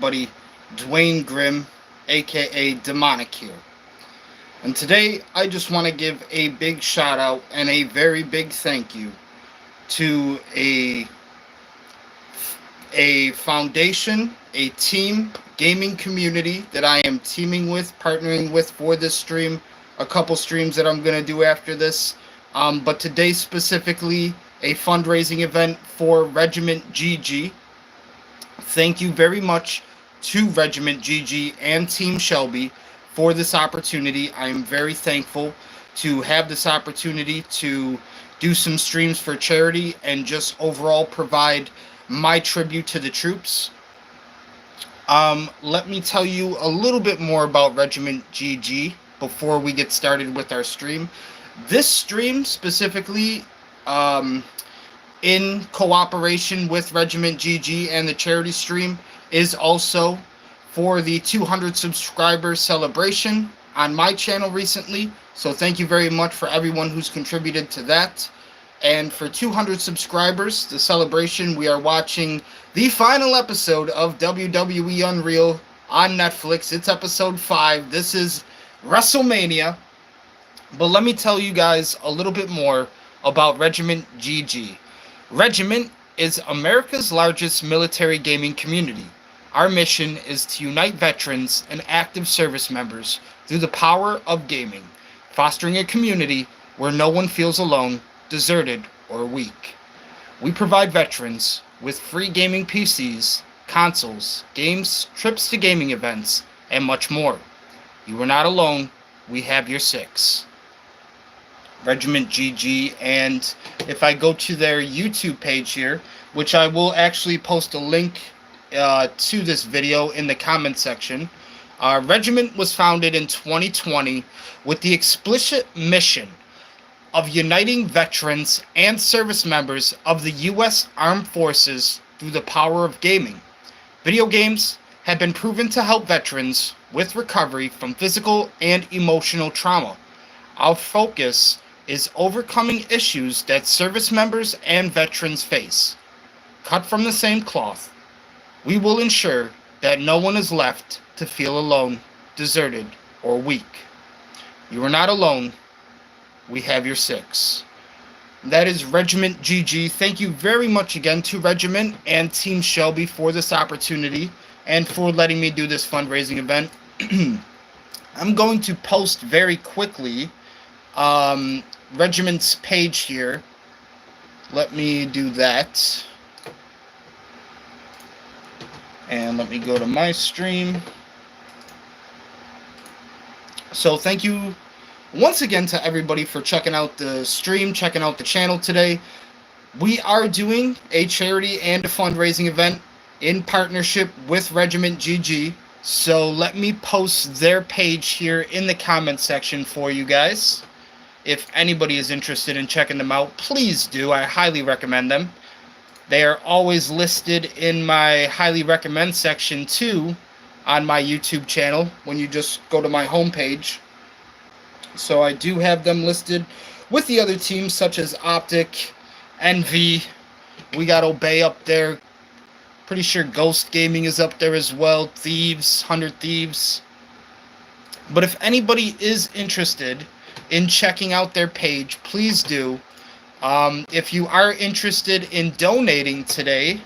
buddy Dwayne Grimm, aka Demonic here. And today I just want to give a big shout out and a very big thank you to a foundation, a team, gaming community that I am teaming with, partnering with for this stream, a couple streams that I'm going to do after this. But today specifically, a fundraising event for Regiment GG. Thank you very much to Regiment GG and Team Shelby for this opportunity. I am very thankful to have this opportunity to do some streams for charity and just overall provide my tribute to the troops. Let me tell you a little bit more about Regiment GG before we get started with our stream. This stream specifically, in cooperation with Regiment GG and the charity stream, is also for the 200 subscriber celebration on my channel recently. So thank you very much for everyone who's contributed to that. And for 200 subscribers, the celebration, we are watching the final episode of WWE Unreal on Netflix. It's episode 5. This is WrestleMania. But let me tell you guys a little bit more about Regiment GG. Regiment is America's largest military gaming community. Our mission is to unite veterans and active service members through the power of gaming, fostering a community where no one feels alone, deserted, or weak. We provide veterans with free gaming PCs, consoles, games, trips to gaming events, and much more. You are not alone. We have your six. Regiment GG, and if I go to their YouTube page here, which I will actually post a link to this video in the comment section. Regiment was founded in 2020 with the explicit mission of uniting veterans and service members of the U.S. Armed Forces through the power of gaming. Video games have been proven to help veterans with recovery from physical and emotional trauma. Our focus is overcoming issues that service members and veterans face. Cut from the same cloth, we will ensure that no one is left to feel alone, deserted, or weak. You are not alone. We have your six. That is Regiment GG. Thank you very much again to Regiment and Team Shelby for this opportunity and for letting me do this fundraising event. I'm going to post very quickly Regiment's page here. Let me do that. And let me go to my stream. So thank you once again to everybody for checking out the stream, checking out the channel today. We are doing a charity and a fundraising event in partnership with Regiment GG. So let me post their page here in the comment section for you guys. If anybody is interested in checking them out, please do. I highly recommend them. They are always listed in my highly recommend section too on my YouTube channel when you just go to my homepage. So I do have them listed with the other teams such as Optic, NV. We got Obey up there. Pretty sure Ghost Gaming is up there as well. Thieves, 100 Thieves. But if anybody is interested in checking out their page, please do. If you are interested in donating today,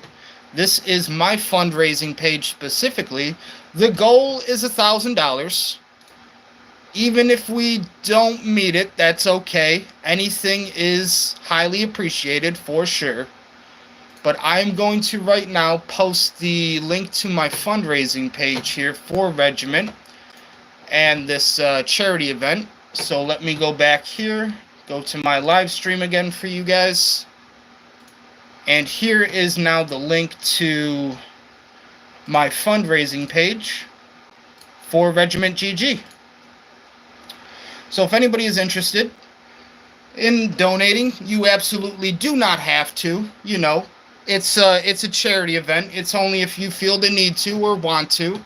this is my fundraising page specifically. The goal is $1,000. Even if we don't meet it, that's okay. Anything is highly appreciated for sure. But I'm going to right now post the link to my fundraising page here for Regiment and this charity event. So let me go back here, go to my live stream again for you guys. And here is now the link to my fundraising page for Regiment GG. So if anybody is interested in donating, you absolutely do not have to. You know, it's a charity event. It's only if you feel the need to or want to.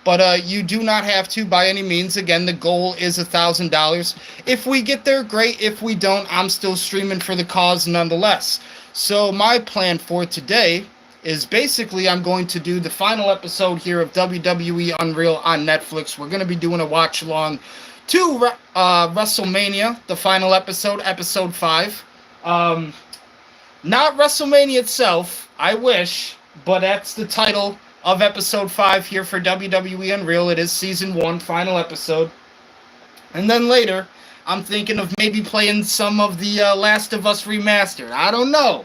But you do not have to by any means. Again, the goal is $1,000. If we get there, great. If we don't, I'm still streaming for the cause nonetheless. So my plan for today is basically I'm going to do the final episode here of WWE Unreal on Netflix. We're going to be doing a watch along to WrestleMania, the final episode, episode 5. Not WrestleMania itself, I wish, but that's the title of episode 5 here for WWE Unreal. It is season 1, final episode. And then later, I'm thinking of maybe playing some of the Last of Us remastered. I don't know.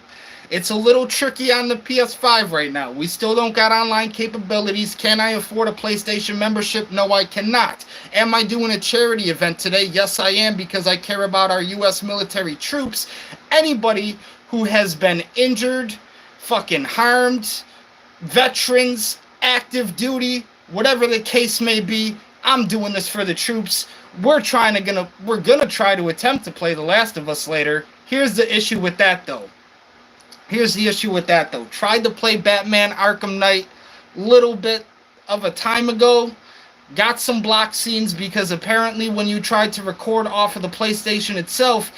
It's a little tricky on the PS5 right now. We still don't got online capabilities. Can I afford a PlayStation membership? No, I cannot. Am I doing a charity event today? Yes, I am, because I care about our U.S. military troops. Anybody who has been injured, fucking harmed, veterans, active duty, whatever the case may be, I'm doing this for the troops. We're gonna try to attempt to play The Last of Us later. Here's the issue with that though. Tried to play Batman Arkham Knight little bit of a time ago. Got some block scenes because apparently when you tried to record off of the PlayStation itself,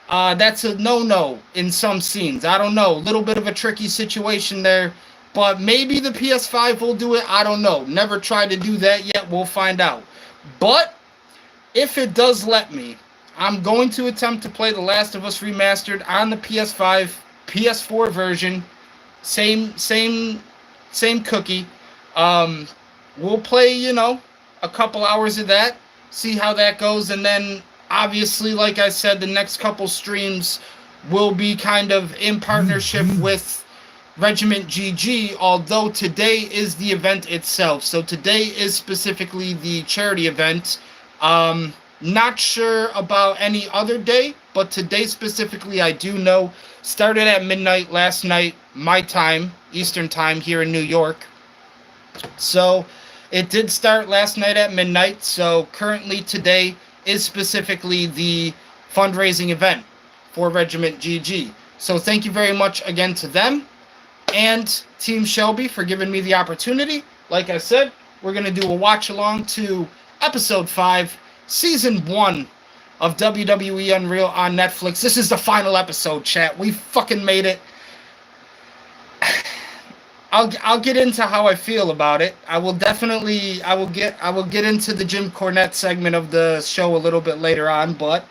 that's a no-no in some scenes. I don't know. A little bit of a tricky situation there. But maybe the PS5 will do it. I don't know. Never tried to do that yet. We'll find out. But if it does let me, I'm going to attempt to play The Last of Us Remastered on the PS5, PS4 version. Same cookie. We'll play, a couple hours of that, see how that goes, and then obviously, like I said, the next couple streams will be kind of in partnership with Regiment GG, although today is the event itself. So today is specifically the charity event. Not sure about any other day, but today specifically I do know started at midnight last night, my time, Eastern time here in New York. So it did start last night at midnight. So currently today is specifically the fundraising event for Regiment GG. So thank you very much again to them and Team Shelby for giving me the opportunity. Like I said, we're going to do a watch along to episode 5, season 1 of WWE Unreal on Netflix. This is the final episode, chat. We fucking made it. I'll get into how I feel about it. I will get into the Jim Cornette segment of the show a little bit later on, but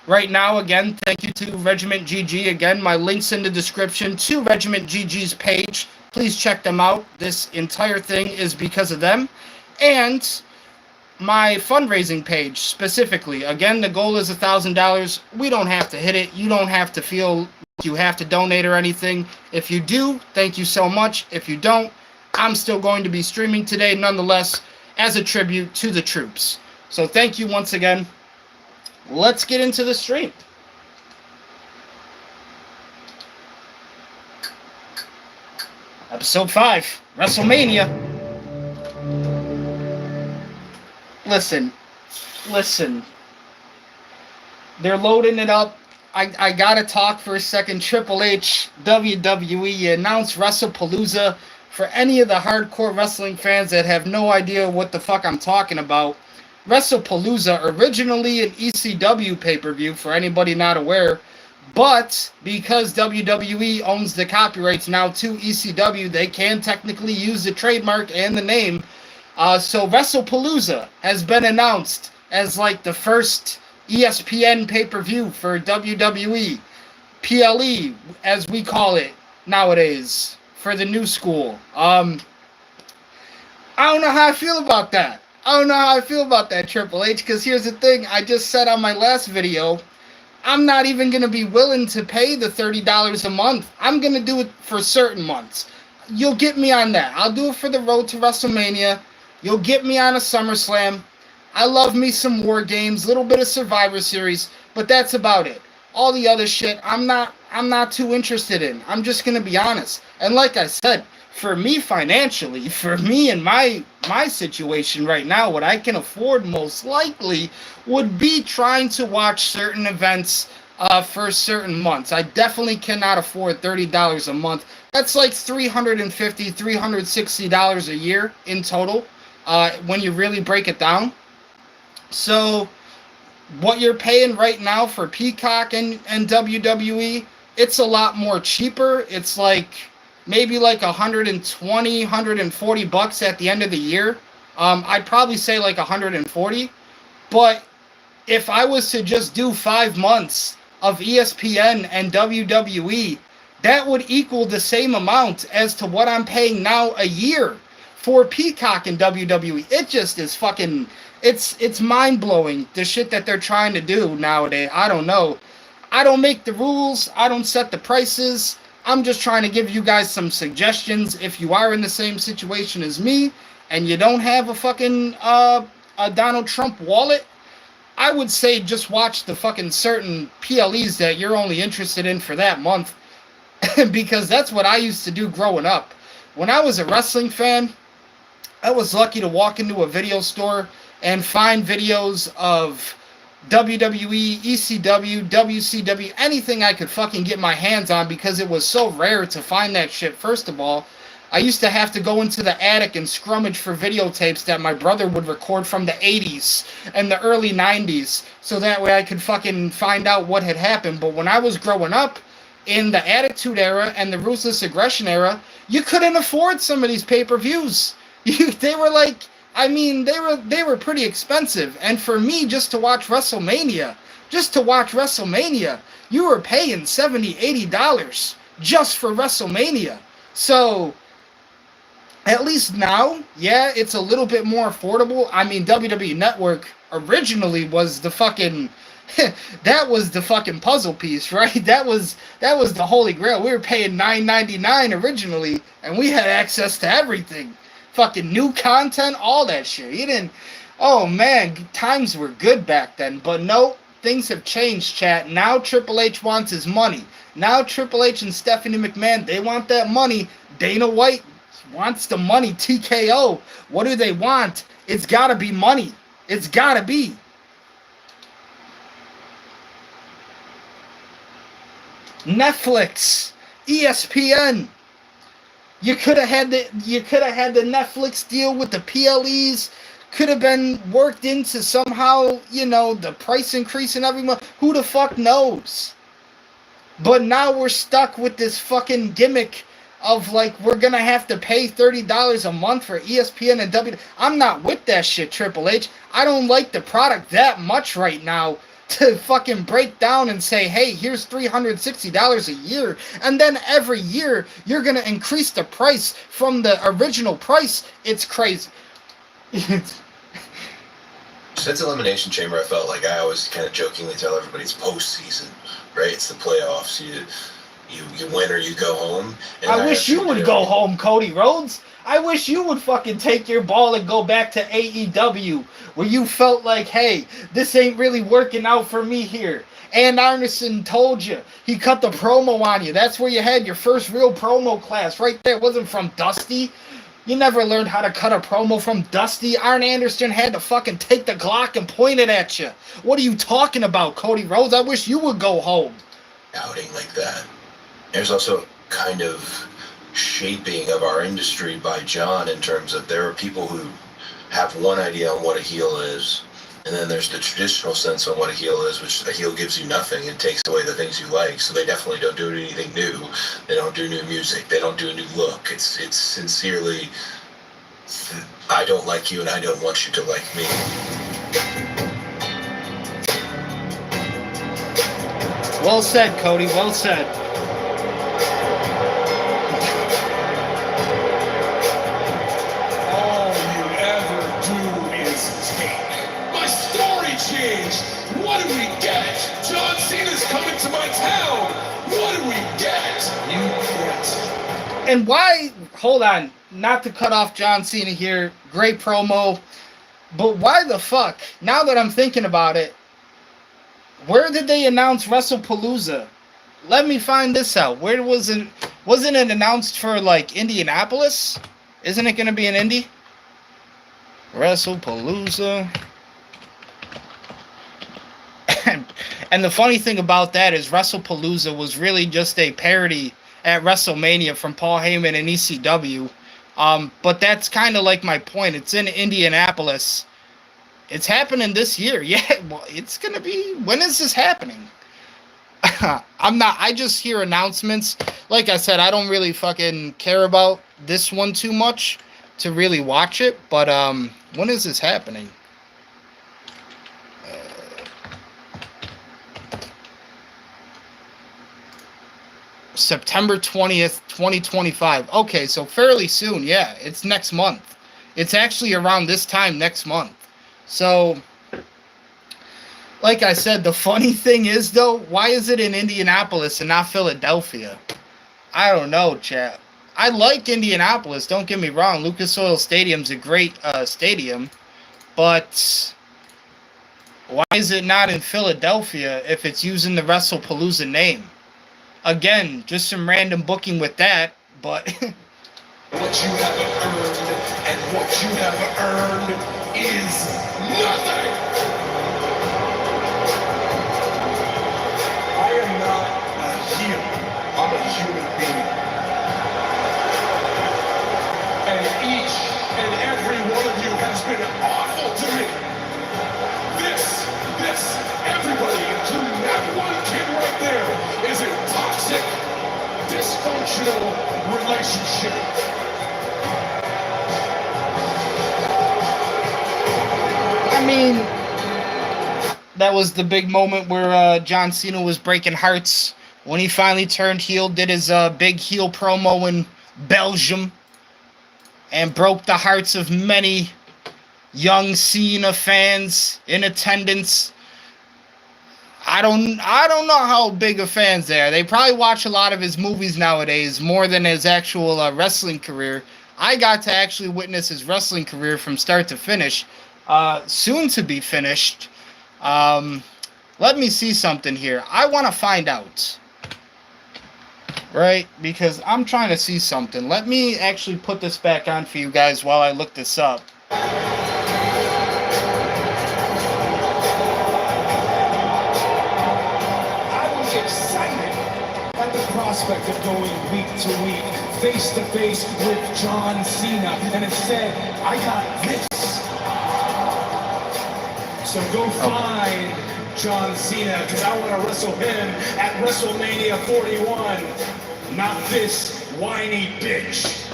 right now, again, thank you to Regiment GG. Again, my link's in the description to Regiment GG's page. Please check them out. This entire thing is because of them. And my fundraising page specifically. Again, the goal is $1,000. We don't have to hit it. You don't have to feel like you have to donate or anything. If you do, thank you so much. If you don't, I'm still going to be streaming today nonetheless as a tribute to the troops. So thank you once again. Let's get into the stream. Episode 5, WrestleMania. Listen. They're loading it up. I gotta talk for a second. Triple H, WWE announced WrestlePalooza. For any of the hardcore wrestling fans that have no idea what the fuck I'm talking about, WrestlePalooza, originally an ECW pay-per-view for anybody not aware, but because WWE owns the copyrights now to ECW, they can technically use the trademark and the name. So WrestlePalooza has been announced as like the first ESPN pay-per-view for WWE. PLE, as we call it nowadays, for the new school. I don't know how I feel about that. Triple H, because here's the thing. I just said on my last video, I'm not even going to be willing to pay the $30 a month. I'm going to do it for certain months. You'll get me on that. I'll do it for the road to WrestleMania. You'll get me on a SummerSlam. I love me some War Games, little bit of Survivor Series, but that's about it. All the other shit, I'm not too interested in. I'm just going to be honest. And like I said, for me financially, for me and my situation right now, what I can afford most likely would be trying to watch certain events for certain months. I definitely cannot afford $30 a month. That's like $350, $360 a year in total when you really break it down. So what you're paying right now for Peacock and WWE, it's a lot more cheaper. It's like maybe like 120, 140 bucks at the end of the year. I'd probably say like 140. But if I was to just do 5 months of ESPN and WWE, that would equal the same amount as to what I'm paying now a year for Peacock and WWE. It just is fucking, it's mind-blowing, the shit that they're trying to do nowadays. I don't know. I don't make the rules. I don't set the prices. I'm just trying to give you guys some suggestions. If you are in the same situation as me and you don't have a fucking a Donald Trump wallet, I would say just watch the fucking certain PLEs that you're only interested in for that month. Because that's what I used to do growing up. When I was a wrestling fan, I was lucky to walk into a video store and find videos of WWE, ECW, WCW, anything I could fucking get my hands on, because it was so rare to find that shit. First of all, I used to have to go into the attic and scrummage for videotapes that my brother would record from the 80s and the early 90s, so that way I could fucking find out what had happened. But when I was growing up, in the Attitude Era and the Ruthless Aggression Era, you couldn't afford some of these pay-per-views. They were like, I mean, they were pretty expensive. And for me, just to watch WrestleMania, you were paying $70, $80 just for WrestleMania. So at least now, yeah, it's a little bit more affordable. I mean, WWE Network originally was the fucking that was the fucking puzzle piece, right? That was the holy grail. We were paying $9.99 originally, and we had access to everything. Fucking new content, all that shit. You didn't. Oh man, times were good back then. But no, things have changed, chat. Now Triple H wants his money. Now Triple H and Stephanie McMahon, they want that money. Dana White wants the money. TKO. What do they want? It's gotta be money. It's gotta be. Netflix, ESPN. You could have had the Netflix deal with the PLEs. Could have been worked into somehow, you know, the price increase and every month. Who the fuck knows? But now we're stuck with this fucking gimmick of like, we're gonna have to pay $30 a month for ESPN and WWE. I'm not with that shit, Triple H. I don't like the product that much right now to fucking break down and say, hey, here's $360 a year, and then every year you're gonna increase the price from the original price. It's crazy. Since Elimination Chamber, I felt like I always kind of jokingly tell everybody it's postseason, right? It's the playoffs. You win or you go home. And I wish you would go home, Cody Rhodes. I wish you would fucking take your ball and go back to AEW, where you felt like, hey, this ain't really working out for me here. And Arneson told you. He cut the promo on you. That's where you had your first real promo class, right there. It wasn't from Dusty. You never learned how to cut a promo from Dusty. Arn Anderson had to fucking take the Glock and point it at you. What are you talking about, Cody Rhodes? I wish you would go home. Outing like that. There's also kind of shaping of our industry by John, in terms of there are people who have one idea on what a heel is, and then there's the traditional sense on what a heel is, which a heel gives you nothing and takes away the things you like. So they definitely don't do anything new. They don't do new music. They don't do a new look. It's sincerely, I don't like you and I don't want you to like me. Well said, Cody. Well said. What do we get? John Cena's coming to my town. What do we get? You get. And why, hold on, not to cut off John Cena here, great promo, but why the fuck, now that I'm thinking about it, where did they announce WrestlePalooza? Let me find this out. Where was it? Wasn't it announced for like Indianapolis? Isn't it going to be in Indy? WrestlePalooza. And the funny thing about that is WrestlePalooza was really just a parody at WrestleMania from Paul Heyman and ECW. But that's kind of like my point. It's in Indianapolis. It's happening this year. Yeah, well, it's going to be... When is this happening? I just hear announcements. Like I said, I don't really fucking care about this one too much to really watch it. But when is this happening? September 20th, 2025. Okay, so fairly soon. Yeah, it's next month. It's actually around this time next month. So, like I said, the funny thing is, though, why is it in Indianapolis and not Philadelphia? I don't know, chat. I like Indianapolis, don't get me wrong. Lucas Oil Stadium's a great stadium. But why is it not in Philadelphia if it's using the WrestlePalooza name? Again, just some random booking with that, but... What you haven't earned and what you have earned is nothing! I am not a heel. I'm a human being. And each and every one of you has been awful to me. Everybody, including that one kid right there, is a toxic, dysfunctional relationship. I mean, that was the big moment where John Cena was breaking hearts when he finally turned heel, did his big heel promo in Belgium, and broke the hearts of many young Cena fans in attendance. I don't know how big of fans they are. They probably watch a lot of his movies nowadays more than his actual wrestling career. I got to actually witness his wrestling career from start to finish. Soon to be finished. Let me see something here. I want to find out. Right? Because I'm trying to see something. Let me actually put this back on for you guys while I look this up. Prospect of going week to week, face to face with John Cena, and instead I got this. So go find John Cena, because I want to wrestle him at WrestleMania 41, not this whiny bitch.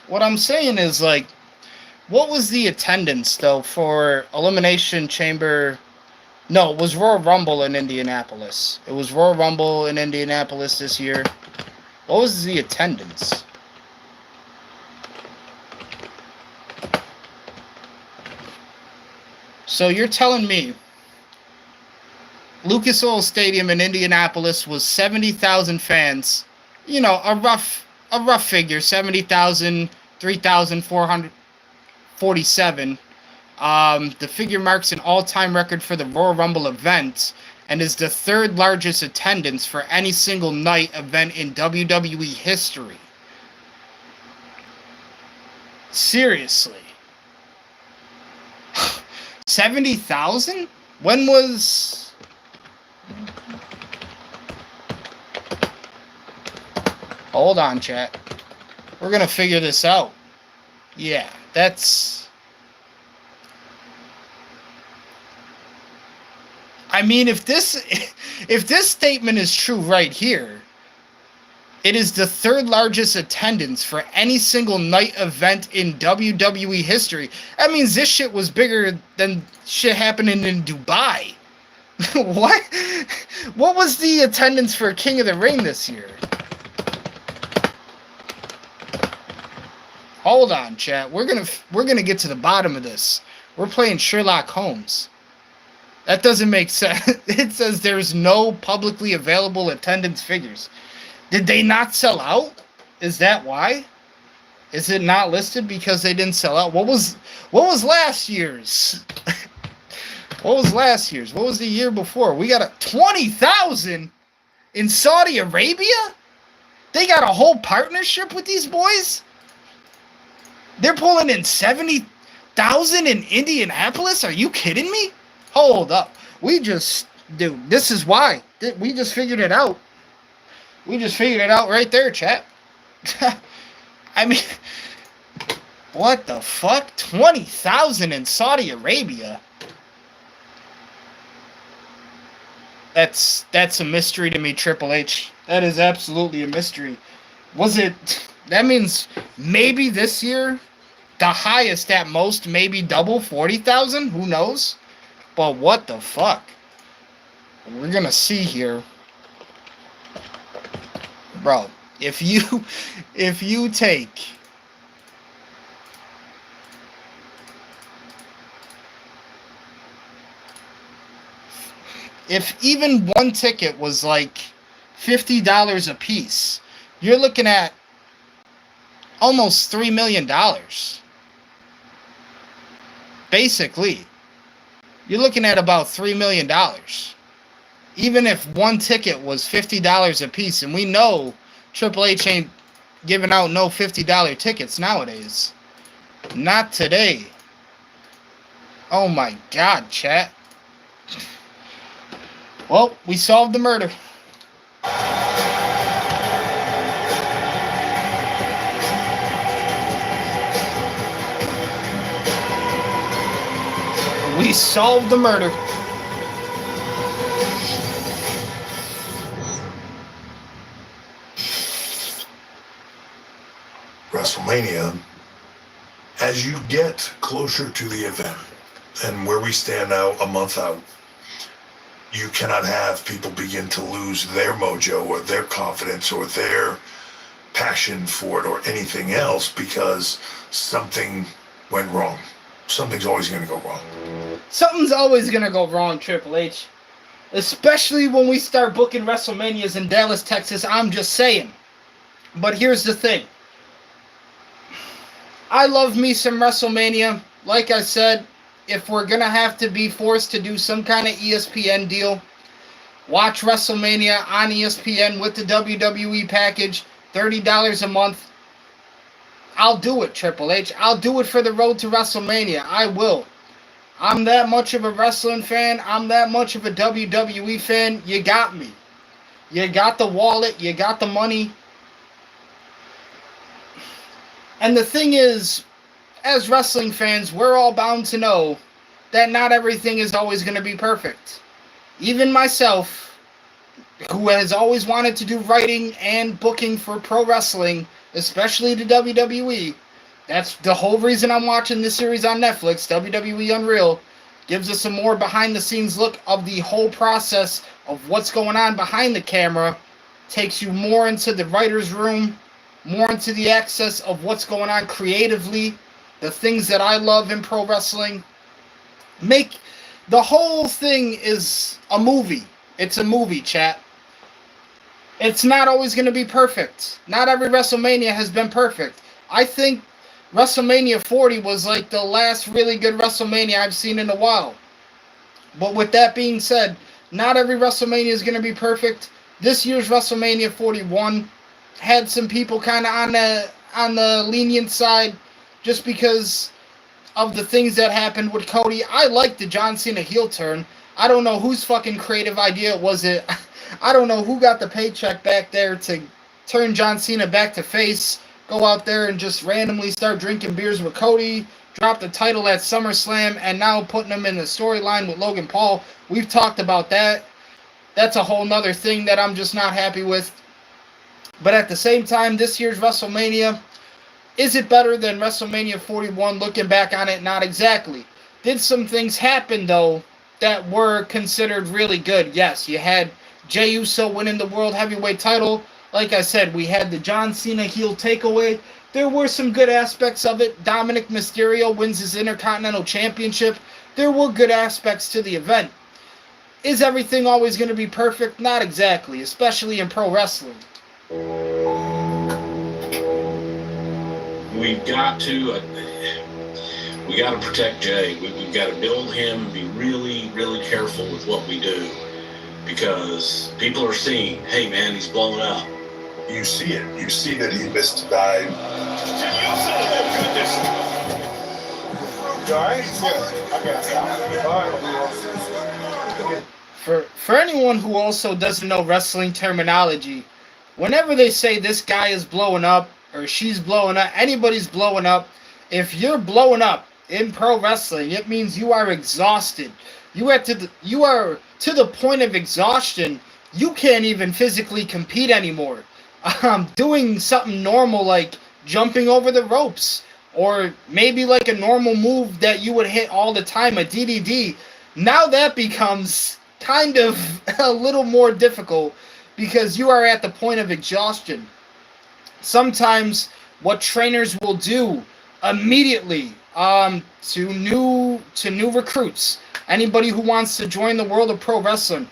What I'm saying is, like, what was the attendance though for Elimination Chamber? No, it was Royal Rumble in Indianapolis. It was Royal Rumble in Indianapolis this year. What was the attendance? So you're telling me Lucas Oil Stadium in Indianapolis was 70,000 fans. You know, a rough figure, 70,000, 3,447. The figure marks an all-time record for the Royal Rumble event and is the third largest attendance for any single night event in WWE history. Seriously. 70,000? When was... Hold on, chat. We're gonna figure this out. Yeah, that's... I mean, if this statement is true right here, it is the third largest attendance for any single night event in WWE history. That means this shit was bigger than shit happening in Dubai. What? What was the attendance for King of the Ring this year? Hold on, chat. We're gonna get to the bottom of this. We're playing Sherlock Holmes. That doesn't make sense. It says there's no publicly available attendance figures. Did they not sell out? Is that why? Is it not listed because they didn't sell out? What was last year's? What was last year's? What was the year before? We got a 20,000 in Saudi Arabia? They got a whole partnership with these boys? They're pulling in 70,000 in Indianapolis? Are you kidding me? Hold up. Dude, this is why. We just figured it out. We just figured it out right there, chat. I mean, what the fuck? 20,000 in Saudi Arabia? That's a mystery to me, Triple H. That is absolutely a mystery. Was it? That means maybe this year, the highest at most, maybe double 40,000. Who knows? But what the fuck? We're gonna see here, bro. If you take if even one ticket was like $50 a piece, you're looking at almost $3 million. Basically, you're looking at about $3 million. Even if one ticket was $50 a piece, and we know Triple H ain't giving out no $50 tickets nowadays. Not today. Oh my God, chat. Well, we solved the murder. We solved the murder. WrestleMania, as you get closer to the event and where we stand now a month out, you cannot have people begin to lose their mojo or their confidence or their passion for it or anything else because something went wrong. Something's always going to go wrong. Something's always going to go wrong, Triple H. Especially when we start booking WrestleManias in Dallas, Texas. I'm just saying. But here's the thing. I love me some WrestleMania. Like I said, if we're going to have to be forced to do some kind of ESPN deal, watch WrestleMania on ESPN with the WWE package, $30 a month. I'll do it, Triple H. I'll do it for the road to WrestleMania. I will. I'm that much of a wrestling fan. I'm that much of a WWE fan. You got me. You got the wallet. You got the money. And the thing is, as wrestling fans, we're all bound to know that not everything is always going to be perfect. Even myself, who has always wanted to do writing and booking for pro wrestling, especially the WWE, that's the whole reason I'm watching this series on Netflix, WWE Unreal, gives us a more behind-the-scenes look of the whole process of what's going on behind the camera, takes you more into the writer's room, more into the access of what's going on creatively, the things that I love in pro wrestling. The whole thing is a movie. It's a movie, chat. It's not always going to be perfect. Not every WrestleMania has been perfect. I think WrestleMania 40 was like the last really good WrestleMania I've seen in a while. But with that being said, not every WrestleMania is going to be perfect. This year's WrestleMania 41 had some people kind of on the lenient side just because of the things that happened with Cody. I like the John Cena heel turn. I don't know whose fucking creative idea was it. I don't know who got the paycheck back there to turn John Cena back to face, go out there and just randomly start drinking beers with Cody, drop the title at SummerSlam, and now putting him in the storyline with Logan Paul. We've talked about that. That's a whole nother thing that I'm just not happy with. But at the same time, this year's WrestleMania, is it better than WrestleMania 41? Looking back on it, not exactly. Did some things happen, though, that were considered really good? Yes, you had Jey Uso winning the World Heavyweight title. Like I said, we had the John Cena heel takeaway. There were some good aspects of it. Dominic Mysterio wins his Intercontinental Championship. There were good aspects to the event. Is everything always going to be perfect? Not exactly, especially in pro wrestling. We've got to protect Jay. We've got to build him, be really, really careful with what we do, because people are seeing, hey man, he's blowing up. You see it. You see that he missed a dive. For anyone who also doesn't know wrestling terminology, whenever they say this guy is blowing up or she's blowing up, anybody's blowing up, if you're blowing up in pro wrestling, it means you are exhausted. You are to the point of exhaustion, you can't even physically compete anymore. Doing something normal like jumping over the ropes, or maybe like a normal move that you would hit all the time, a DDD, now that becomes kind of a little more difficult because you are at the point of exhaustion. Sometimes what trainers will do immediately, to new recruits, anybody who wants to join the world of pro wrestling,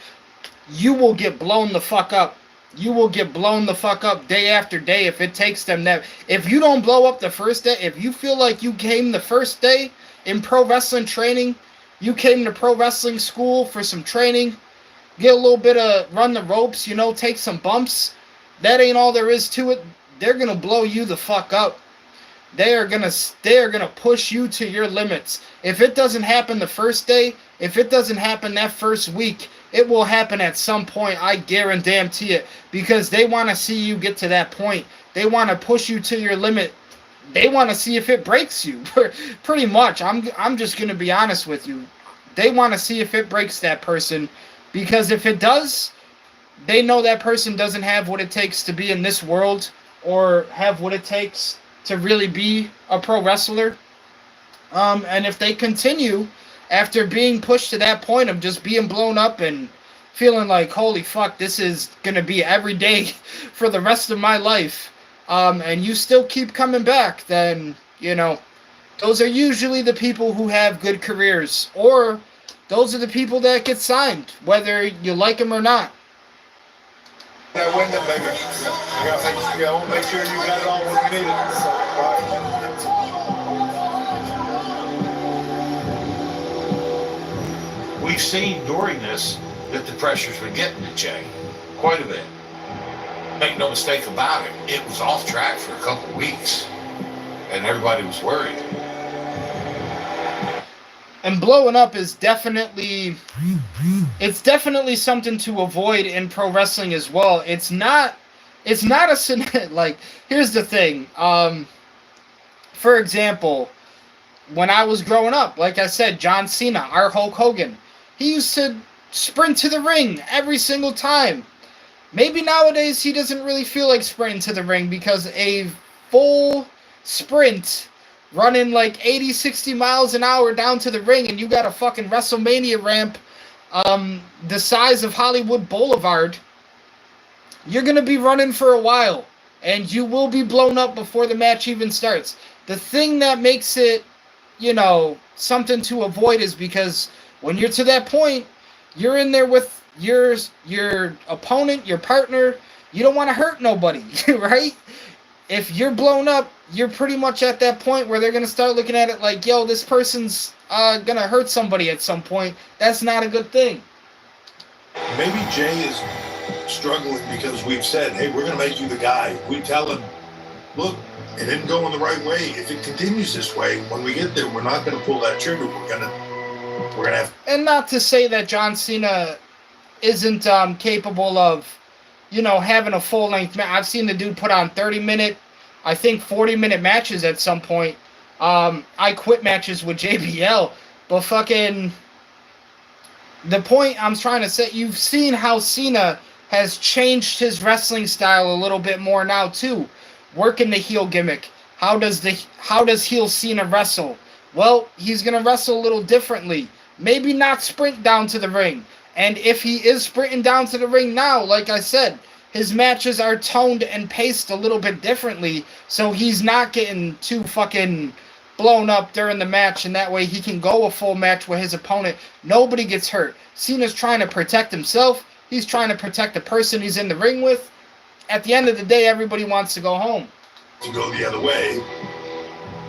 you will get blown the fuck up. You will get blown the fuck up day after day if it takes them that. If you don't blow up the first day, if you feel like you came the first day in pro wrestling training, you came to pro wrestling school for some training, get a little bit of run the ropes, take some bumps, that ain't all there is to it. They're gonna blow you the fuck up. They are gonna push you to your limits. If it doesn't happen the first day, if it doesn't happen that first week, it will happen at some point, I guarantee it, because they want to see you get to that point. They want to push you to your limit. They want to see if it breaks you. Pretty much. I'm just going to be honest with you. They want to see if it breaks that person, because if it does, they know that person doesn't have what it takes to be in this world or have what it takes to really be a pro wrestler. And if they continue after being pushed to that point of just being blown up and feeling like, holy fuck, this is going to be every day for the rest of my life, and you still keep coming back, then, those are usually the people who have good careers, or those are the people that get signed, whether you like them or not. That window, baby. I want to make sure you got it all when you need it. So, We've seen during this that the pressures were getting to Jay quite a bit. Make no mistake about it, it was off track for a couple of weeks, and everybody was worried. And blowing up is definitely something to avoid in pro wrestling as well. It's not a like, here's the thing. For example, when I was growing up, like I said, John Cena, our Hulk Hogan, he used to sprint to the ring every single time. Maybe nowadays he doesn't really feel like sprinting to the ring, because a full sprint running like 80, 60 miles an hour down to the ring, and you got a fucking WrestleMania ramp the size of Hollywood Boulevard, you're going to be running for a while, and you will be blown up before the match even starts. The thing that makes it, something to avoid is because when you're to that point, you're in there with your opponent, your partner. You don't want to hurt nobody, right? If you're blown up, you're pretty much at that point where they're going to start looking at it like, yo, this person's going to hurt somebody at some point. That's not a good thing. Maybe Jay is struggling because we've said, hey, we're going to make you the guy. We tell him, look, it didn't go in the right way. If it continues this way, when we get there, we're not going to pull that trigger. We're going to have. And not to say that John Cena isn't capable of, having a full-length match. I've seen the dude put on 30-minute, I think 40-minute matches at some point. I quit matches with JBL, but fucking the point I'm trying to say, you've seen how Cena has changed his wrestling style a little bit more now too. Working the heel gimmick. How does heel Cena wrestle? Well, he's gonna wrestle a little differently. Maybe not sprint down to the ring. And if he is sprinting down to the ring now, like I said, his matches are toned and paced a little bit differently, so he's not getting too fucking blown up during the match, and that way he can go a full match with his opponent. Nobody gets hurt. Cena's trying to protect himself. He's trying to protect the person he's in the ring with. At the end of the day, everybody wants to go home. To go the other way,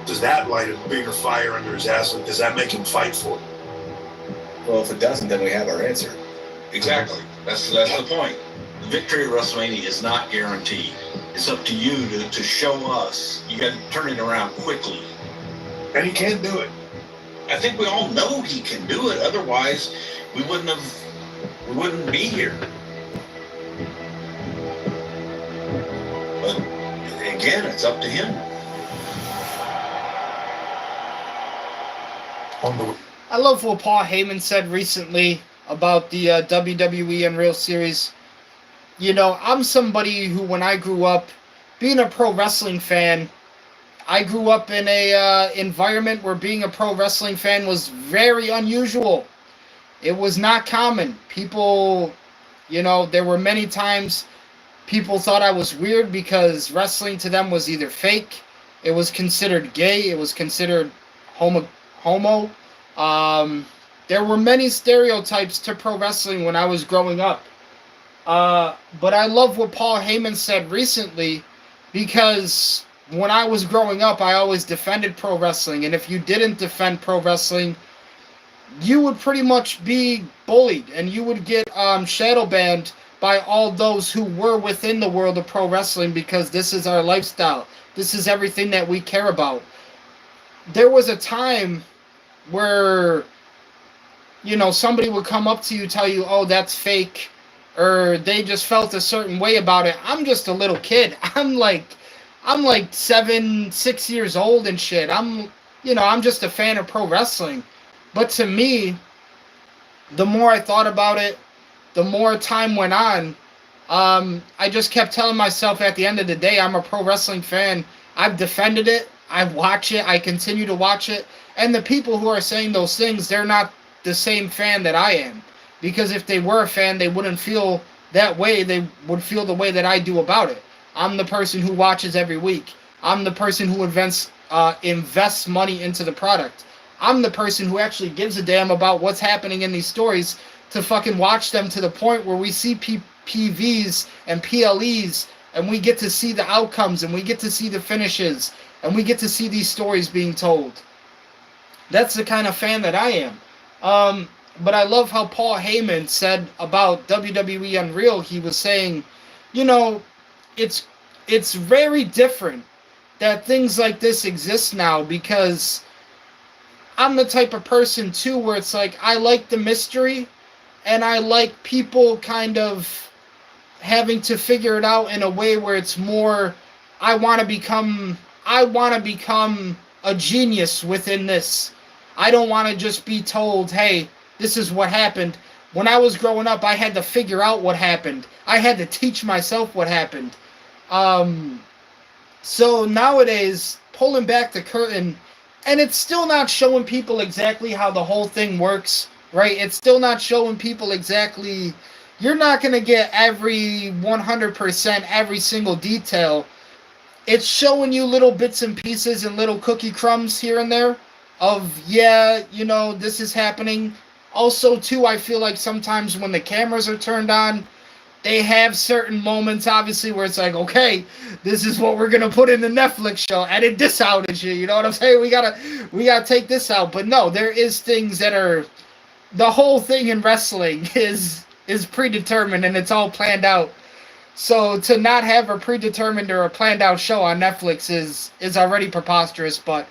does that light a bigger fire under his ass? Does that make him fight for it? Well, if it doesn't, then we have our answer. Exactly. That's the point. The victory at WrestleMania is not guaranteed. It's up to you to show us. You got to turn it around quickly. And he can't do it. I think we all know he can do it. Otherwise, we wouldn't be here. But again, it's up to him. I love what Paul Heyman said recently. about the WWE Unreal series. You know, I'm somebody who, when I grew up, being a pro wrestling fan, I grew up in a environment where being a pro wrestling fan was very unusual. It was not common. People, you know, there were many times people thought I was weird because wrestling to them was either fake, it was considered gay, it was considered homo. There were many stereotypes to pro wrestling when I was growing up. But I love what Paul Heyman said recently, because when I was growing up, I always defended pro wrestling, and if you didn't defend pro wrestling, you would pretty much be bullied, and you would get shadow banned by all those who were within the world of pro wrestling, because this is our lifestyle. This is everything that we care about. There was a time where, you know, somebody would come up to you, tell you, oh, that's fake, or they just felt a certain way about it. I'm just a little kid. I'm like 6 years old and shit. I'm just a fan of pro wrestling. But to me, the more I thought about it, the more time went on, I just kept telling myself, at the end of the day, I'm a pro wrestling fan. I've defended it. I watch it. I continue to watch it. And the people who are saying those things, they're not the same fan that I am. Because if they were a fan, they wouldn't feel that way. They would feel the way that I do about it. I'm the person who watches every week. I'm the person who invests money into the product. I'm the person who actually gives a damn about what's happening in these stories, to fucking watch them to the point where we see PVs and PLEs, and we get to see the outcomes, and we get to see the finishes, and we get to see these stories being told. That's the kind of fan that I am. But I love how Paul Heyman said about WWE Unreal. He was saying, you know, it's very different that things like this exist now, because I'm the type of person too where it's like, I like the mystery, and I like people kind of having to figure it out in a way where it's more, I want to become a genius within this. I don't want to just be told, hey, this is what happened. When I was growing up, I had to figure out what happened. I had to teach myself what happened. So nowadays, pulling back the curtain, and it's still not showing people exactly how the whole thing works, right? It's still not showing people exactly. You're not going to get every 100%, every single detail. It's showing you little bits and pieces and little cookie crumbs here and there of, yeah, you know, this is happening. Also, too, I feel like sometimes when the cameras are turned on, they have certain moments, obviously, where it's like, okay, this is what we're gonna put in the Netflix show. Edit this out and shit. You know what I'm saying? We gotta take this out. But no, there is things that are, the whole thing in wrestling is predetermined, and it's all planned out. So to not have a predetermined or a planned out show on Netflix is already preposterous. But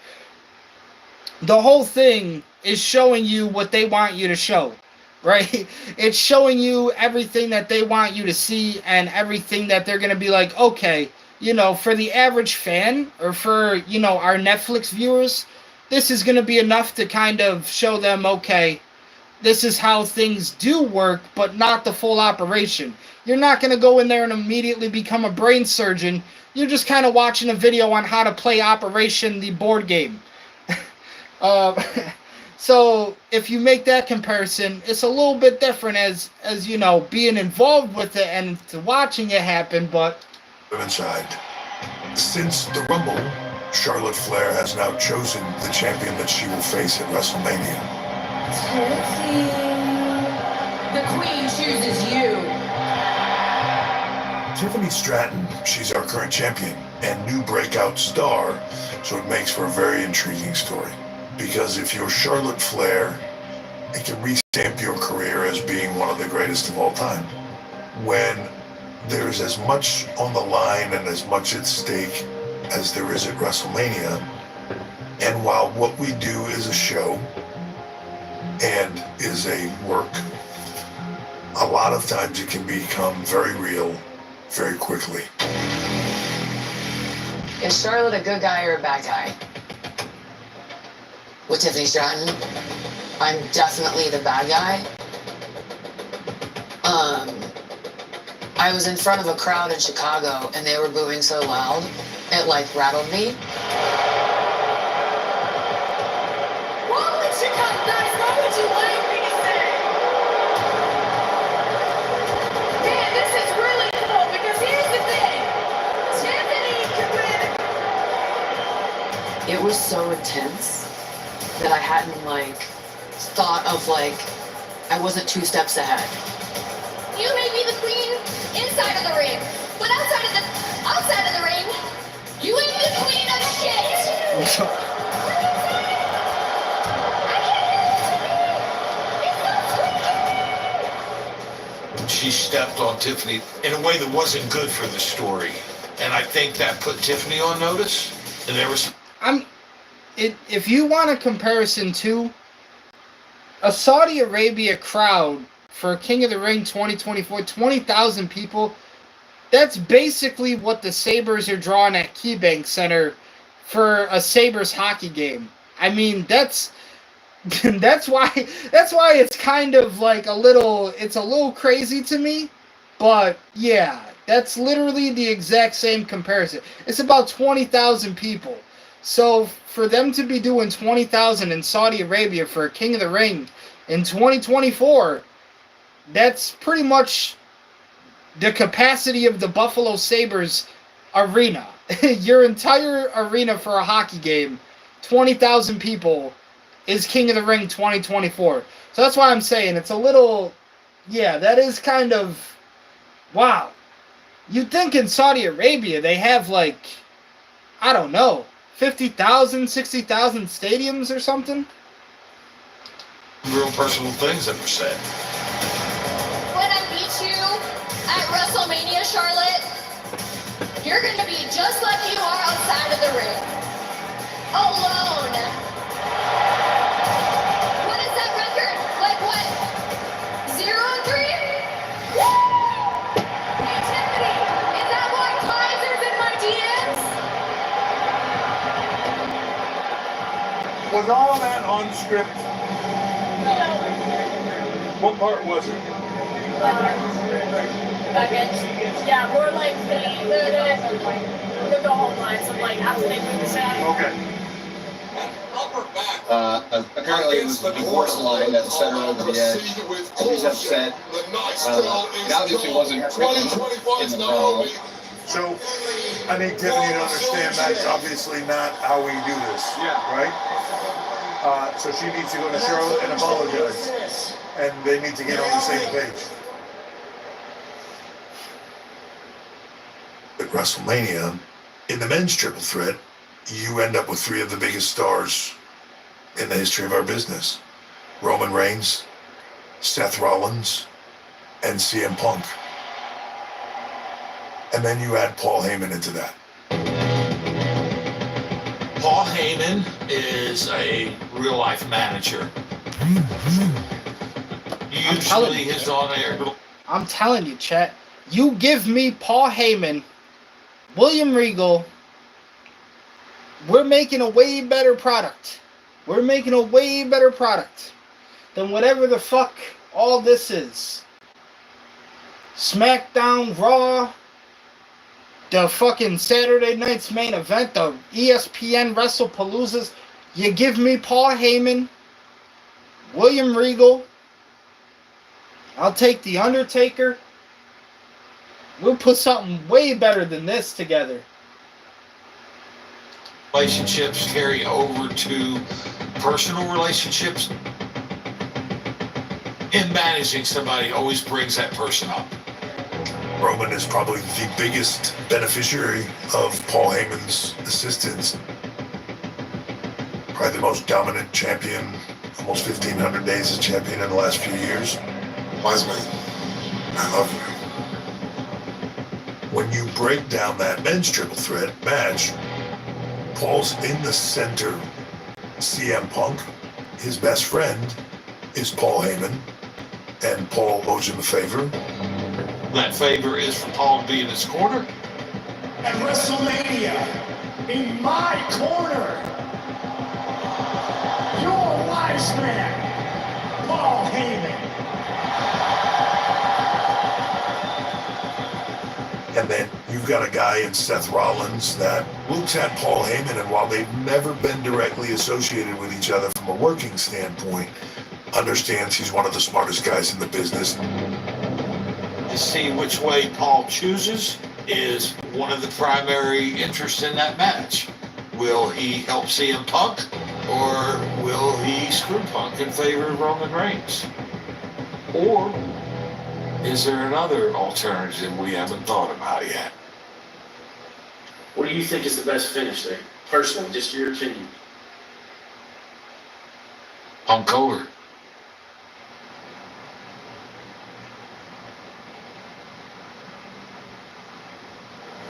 the whole thing is showing you what they want you to show, right? It's showing you everything that they want you to see, and everything that they're going to be like, okay, you know, for the average fan, or for, you know, our Netflix viewers, this is going to be enough to kind of show them, okay, this is how things do work, but not the full operation. You're not going to go in there and immediately become a brain surgeon. You're just kind of watching a video on how to play Operation, the board game. So if you make that comparison, it's a little bit different as you know, being involved with it and watching it happen. But inside, since the Rumble, Charlotte Flair has now chosen the champion that she will face at WrestleMania. The Queen chooses you. Tiffany Stratton, she's our current champion and new breakout star, so it makes for a very intriguing story. Because if you're Charlotte Flair, it can restamp your career as being one of the greatest of all time. When there's as much on the line and as much at stake as there is at WrestleMania, and while what we do is a show and is a work, a lot of times it can become very real very quickly. Is Charlotte a good guy or a bad guy? With Tiffany Stratton, I'm definitely the bad guy. I was in front of a crowd in Chicago and they were booing so loud, it like rattled me. What would Chicago, guys, what would you like me to say? Man, this is really cool because here's the thing. Tiffany can win. It was so intense that I hadn't like thought of like, I wasn't 2 steps ahead. You may be the queen inside of the ring, but outside of the ring, you ain't the queen of shit. She stepped on Tiffany in a way that wasn't good for the story. And I think that put Tiffany on notice. And there was... If you want a comparison to a Saudi Arabia crowd for King of the Ring 2024, 20,000 people, that's basically what the Sabres are drawing at KeyBank Center for a Sabres hockey game. I mean, that's why it's kind of like it's a little crazy to me, but yeah, that's literally the exact same comparison. It's about 20,000 people. So for them to be doing 20,000 in Saudi Arabia for King of the Ring in 2024, that's pretty much the capacity of the Buffalo Sabres arena. Your entire arena for a hockey game, 20,000 people, is King of the Ring 2024. So that's why I'm saying it's a little, yeah, that is kind of, wow. You'd think in Saudi Arabia they have like, I don't know, 50,000, 60,000 stadiums or something? Real personal things that were said. When I beat you at WrestleMania, Charlotte, you're going to be just like you are outside of the ring. Alone. What is that record? Like what? 0-3? Woo! Hey, Tiffany, is that why Kaiser's in my DMs? Was all of that on script? No. What part was it? Yeah, we're like the whole lines of like after they move the set. Okay. Apparently it was the divorce line that sent her over the edge. She's upset. It obviously wasn't in the problem. So, I need Tiffany to understand that's obviously not how we do this. Yeah. Right? So she needs to go to Charlotte and apologize. And they need to get on the same page. At WrestleMania, in the men's triple threat, you end up with 3 of the biggest stars in the history of our business. Roman Reigns, Seth Rollins, and CM Punk. And then you add Paul Heyman into that. Paul Heyman is a real-life manager. Usually his on-air... I'm telling you, Chet, you give me Paul Heyman, William Regal, we're making a way better product. We're making a way better product than whatever the fuck all this is. SmackDown, Raw, the fucking Saturday night's main event, the ESPN WrestlePaloozas. You give me Paul Heyman, William Regal, I'll take The Undertaker. We'll put something way better than this together. Relationships carry over to personal relationships. In managing somebody always brings that person up. Roman is probably the biggest beneficiary of Paul Heyman's assistance. Probably the most dominant champion, almost 1,500 days as champion in the last few years. Wiseman, I love you. When you break down that men's triple threat match, Paul's in the center. CM Punk, his best friend, is Paul Heyman, and Paul owes him a favor. That favor is for Paul to be in his corner. At WrestleMania, in my corner, your wise man, Paul Heyman. you've got a guy in Seth Rollins that looks at Paul Heyman, and while they've never been directly associated with each other from a working standpoint, understands he's one of the smartest guys in the business. To see which way Paul chooses is one of the primary interests in that match. Will he help CM Punk, or will he screw Punk in favor of Roman Reigns? Or is there another alternative we haven't thought about yet? What do you think is the best finish there? Personally, just your opinion. Punk over.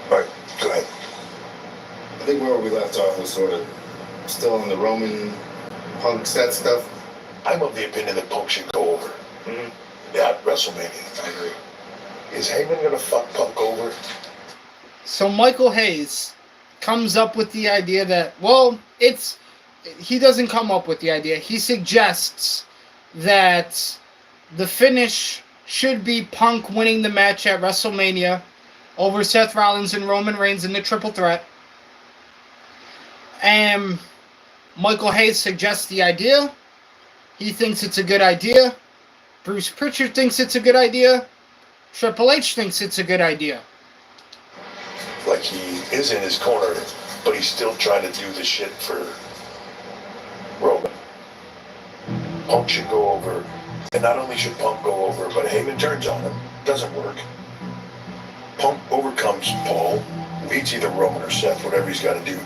Right, go ahead. I think where we left off was sort of still on the Roman Punk set stuff. I'm of the opinion that Punk should go over. Yeah, at WrestleMania. I agree. Is Heyman going to fuck Punk over? So Michael Hayes comes up with the idea that, well, he doesn't come up with the idea. He suggests that the finish should be Punk winning the match at WrestleMania over Seth Rollins and Roman Reigns in the triple threat. And Michael Hayes suggests the idea. He thinks it's a good idea. Bruce Pritchard thinks it's a good idea. Triple H thinks it's a good idea. Like he is in his corner, but he's still trying to do the shit for Roman. Punk should go over, and not only should Punk go over, but Heyman turns on him. Doesn't work. Punk overcomes Paul, beats either Roman or Seth, whatever he's got to do.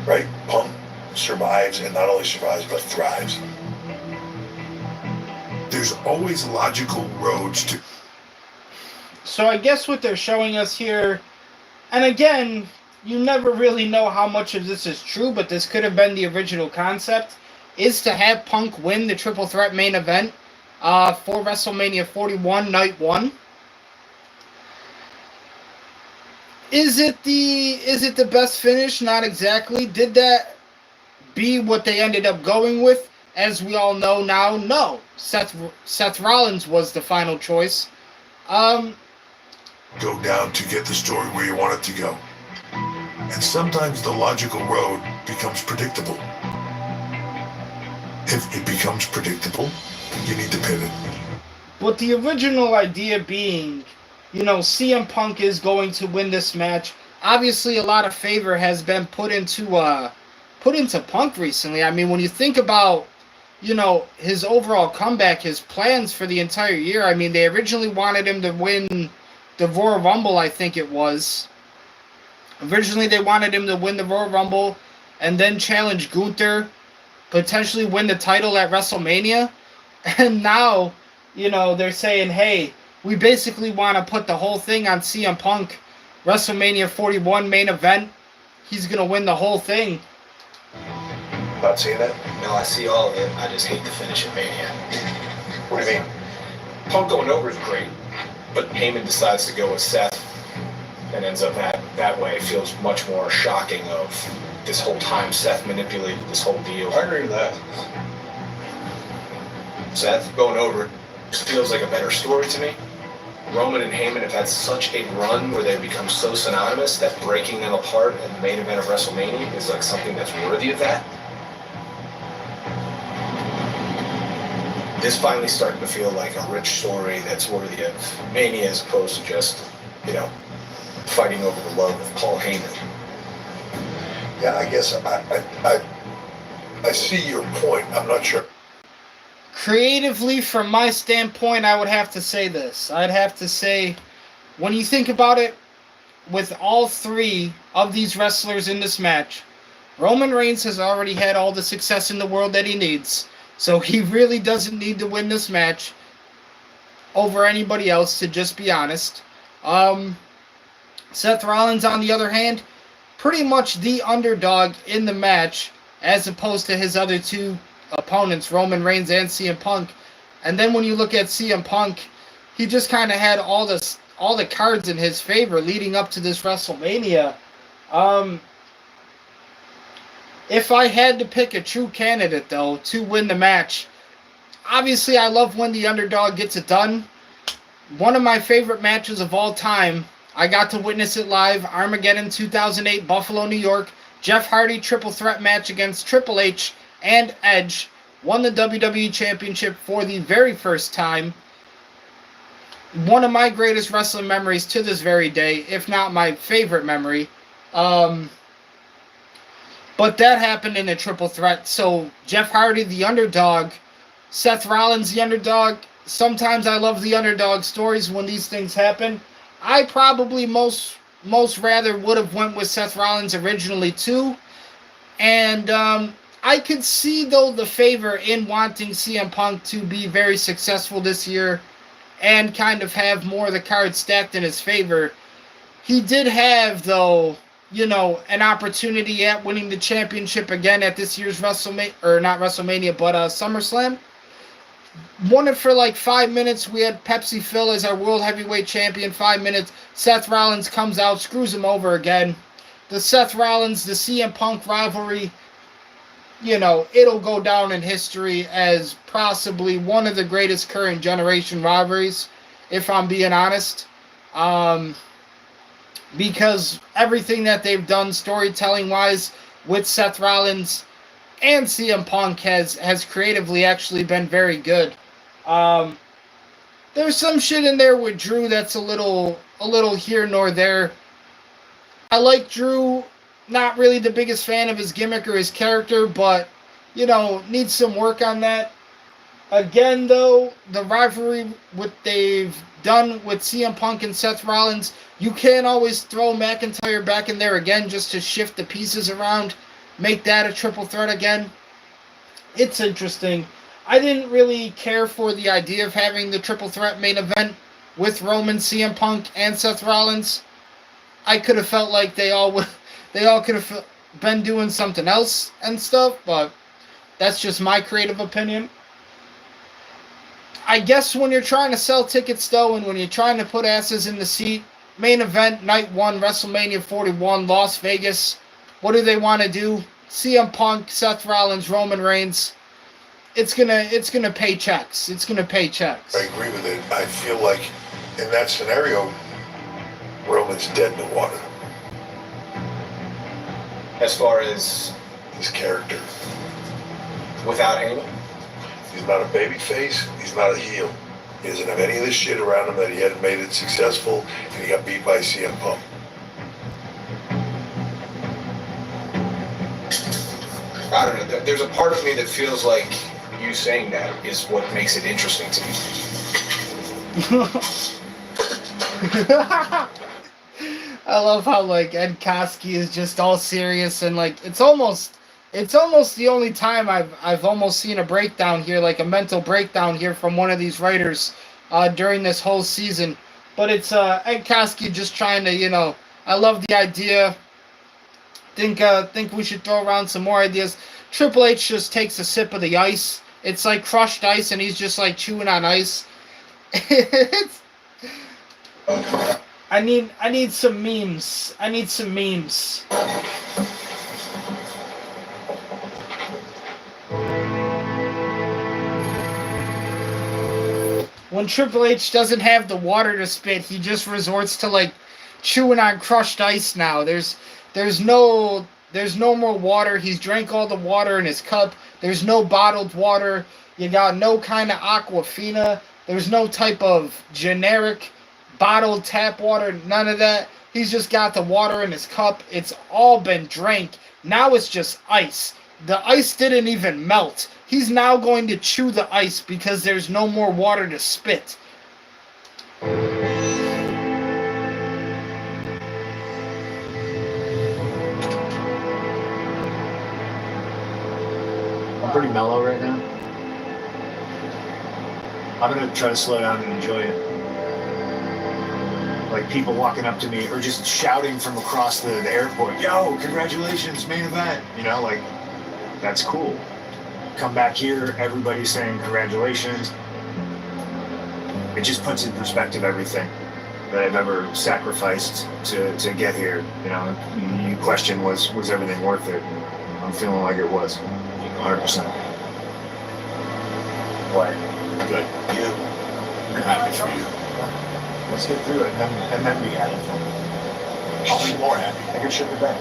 Right? Punk survives, and not only survives, but thrives. There's always logical roads to... So I guess what they're showing us here, and again, you never really know how much of this is true, but this could have been the original concept, is to have Punk win the triple threat main event for WrestleMania 41 Night 1. Is it the best finish? Not exactly. Did that be what they ended up going with? As we all know now, no. Seth Rollins was the final choice. Go down to get the story where you want it to go. And sometimes the logical road becomes predictable. If it becomes predictable, you need to pivot. But the original idea being, CM Punk is going to win this match. Obviously, a lot of favor has been put into Punk recently. I mean, when you think about, his overall comeback, his plans for the entire year. I mean, they originally wanted him to win the Royal Rumble, I think it was. Originally, they wanted him to win the Royal Rumble and then challenge Gunther, potentially win the title at WrestleMania. And now, they're saying, hey, we basically want to put the whole thing on CM Punk. WrestleMania 41 main event. He's going to win the whole thing. Not seeing that? No, I see all of it. I just hate the finish of Mania. What do you mean? Punk going over is great, but Heyman decides to go with Seth and ends up that way. It feels much more shocking of this whole time Seth manipulated this whole deal. I agree with that. Seth going over feels like a better story to me. Roman and Heyman have had such a run where they've become so synonymous that breaking them apart in the main event of WrestleMania is like something that's worthy of that. This finally starting to feel like a rich story that's worthy of Mania as opposed to just, fighting over the love of Paul Heyman. Yeah, I guess I see your point. I'm not sure. Creatively, from my standpoint, I would have to say this. I'd have to say, when you think about it, with all three of these wrestlers in this match, Roman Reigns has already had all the success in the world that he needs. So he really doesn't need to win this match over anybody else, to just be honest. Seth Rollins, on the other hand, pretty much the underdog in the match, as opposed to his other two opponents, Roman Reigns and CM Punk. And then when you look at CM Punk, he just kind of had all the cards in his favor leading up to this WrestleMania. If I had to pick a true candidate, though, to win the match, obviously I love when the underdog gets it done. One of my favorite matches of all time, I got to witness it live. Armageddon 2008, Buffalo, New York. Jeff Hardy triple threat match against Triple H and Edge. Won the WWE Championship for the very first time. One of my greatest wrestling memories to this very day, if not my favorite memory. But that happened in a triple threat. So Jeff Hardy, the underdog. Seth Rollins, the underdog. Sometimes I love the underdog stories when these things happen. I probably most rather would have went with Seth Rollins originally too. And I could see, though, the favor in wanting CM Punk to be very successful this year and kind of have more of the cards stacked in his favor. He did have, though, you know, an opportunity at winning the championship again at this year's WrestleMania, or not WrestleMania, but SummerSlam. Won it for like 5 minutes. We had Pepsi Phil as our World Heavyweight Champion, 5 minutes. Seth Rollins comes out, screws him over again. The Seth Rollins, the CM Punk rivalry, you know, it'll go down in history as possibly one of the greatest current generation rivalries, if I'm being honest. Because everything that they've done storytelling-wise with Seth Rollins and CM Punk has creatively actually been very good. There's some shit in there with Drew that's a little here nor there. I like Drew. Not really the biggest fan of his gimmick or his character, but, you know, needs some work on that. Again, though, the rivalry, what they've done with CM Punk and Seth Rollins, you can't always throw McIntyre back in there again just to shift the pieces around, make that a triple threat again. It's interesting. I didn't really care for the idea of having the triple threat main event with Roman, CM Punk, and Seth Rollins. I could have felt like they all could have been doing something else and stuff, but that's just my creative opinion. I guess when you're trying to sell tickets, though, and when you're trying to put asses in the seat, main event, night 1, WrestleMania 41, Las Vegas, what do they want to do? CM Punk, Seth Rollins, Roman Reigns. It's gonna pay checks. It's gonna pay checks. I agree with it. I feel like in that scenario, Roman's dead in the water. As far as His character. without Heyman, He's not a baby face. He's not a heel. He doesn't have any of this shit around him that he hadn't made it successful, and he got beat by CM Punk. I don't know. There's a part of me that feels like you saying that is what makes it interesting to me. I love how, like, Ed Koskey is just all serious, and, like, it's almost the only time I've almost seen a breakdown here, like a mental breakdown here from one of these writers during this whole season. But it's Ed Koskey just trying to, you know, I love the idea. Think we should throw around some more ideas. Triple H just takes a sip of the ice. It's like crushed ice, and he's just like chewing on ice. I need some memes. I need some memes. When Triple H doesn't have the water to spit, he just resorts to like chewing on crushed ice now. There's no more water. He's drank all the water in his cup. There's no bottled water. You got no kind of Aquafina. There's no type of generic bottled tap water. None of that. He's just got the water in his cup. It's all been drank. Now it's just ice. The ice didn't even melt. He's now going to chew the ice because there's no more water to spit. I'm pretty mellow right now. I'm gonna try to slow down and enjoy it. Like people walking up to me or just shouting from across the airport, "Yo, congratulations, main event!" You know, like that's cool. Come back here, everybody's saying congratulations. It just puts in perspective everything that I've ever sacrificed to get here. You know, you question was everything worth it? I'm feeling like it was. 100%. What? Good. You. I'm happy for you. Let's get through it, and then be happy. I'll be more happy. I can ship it back.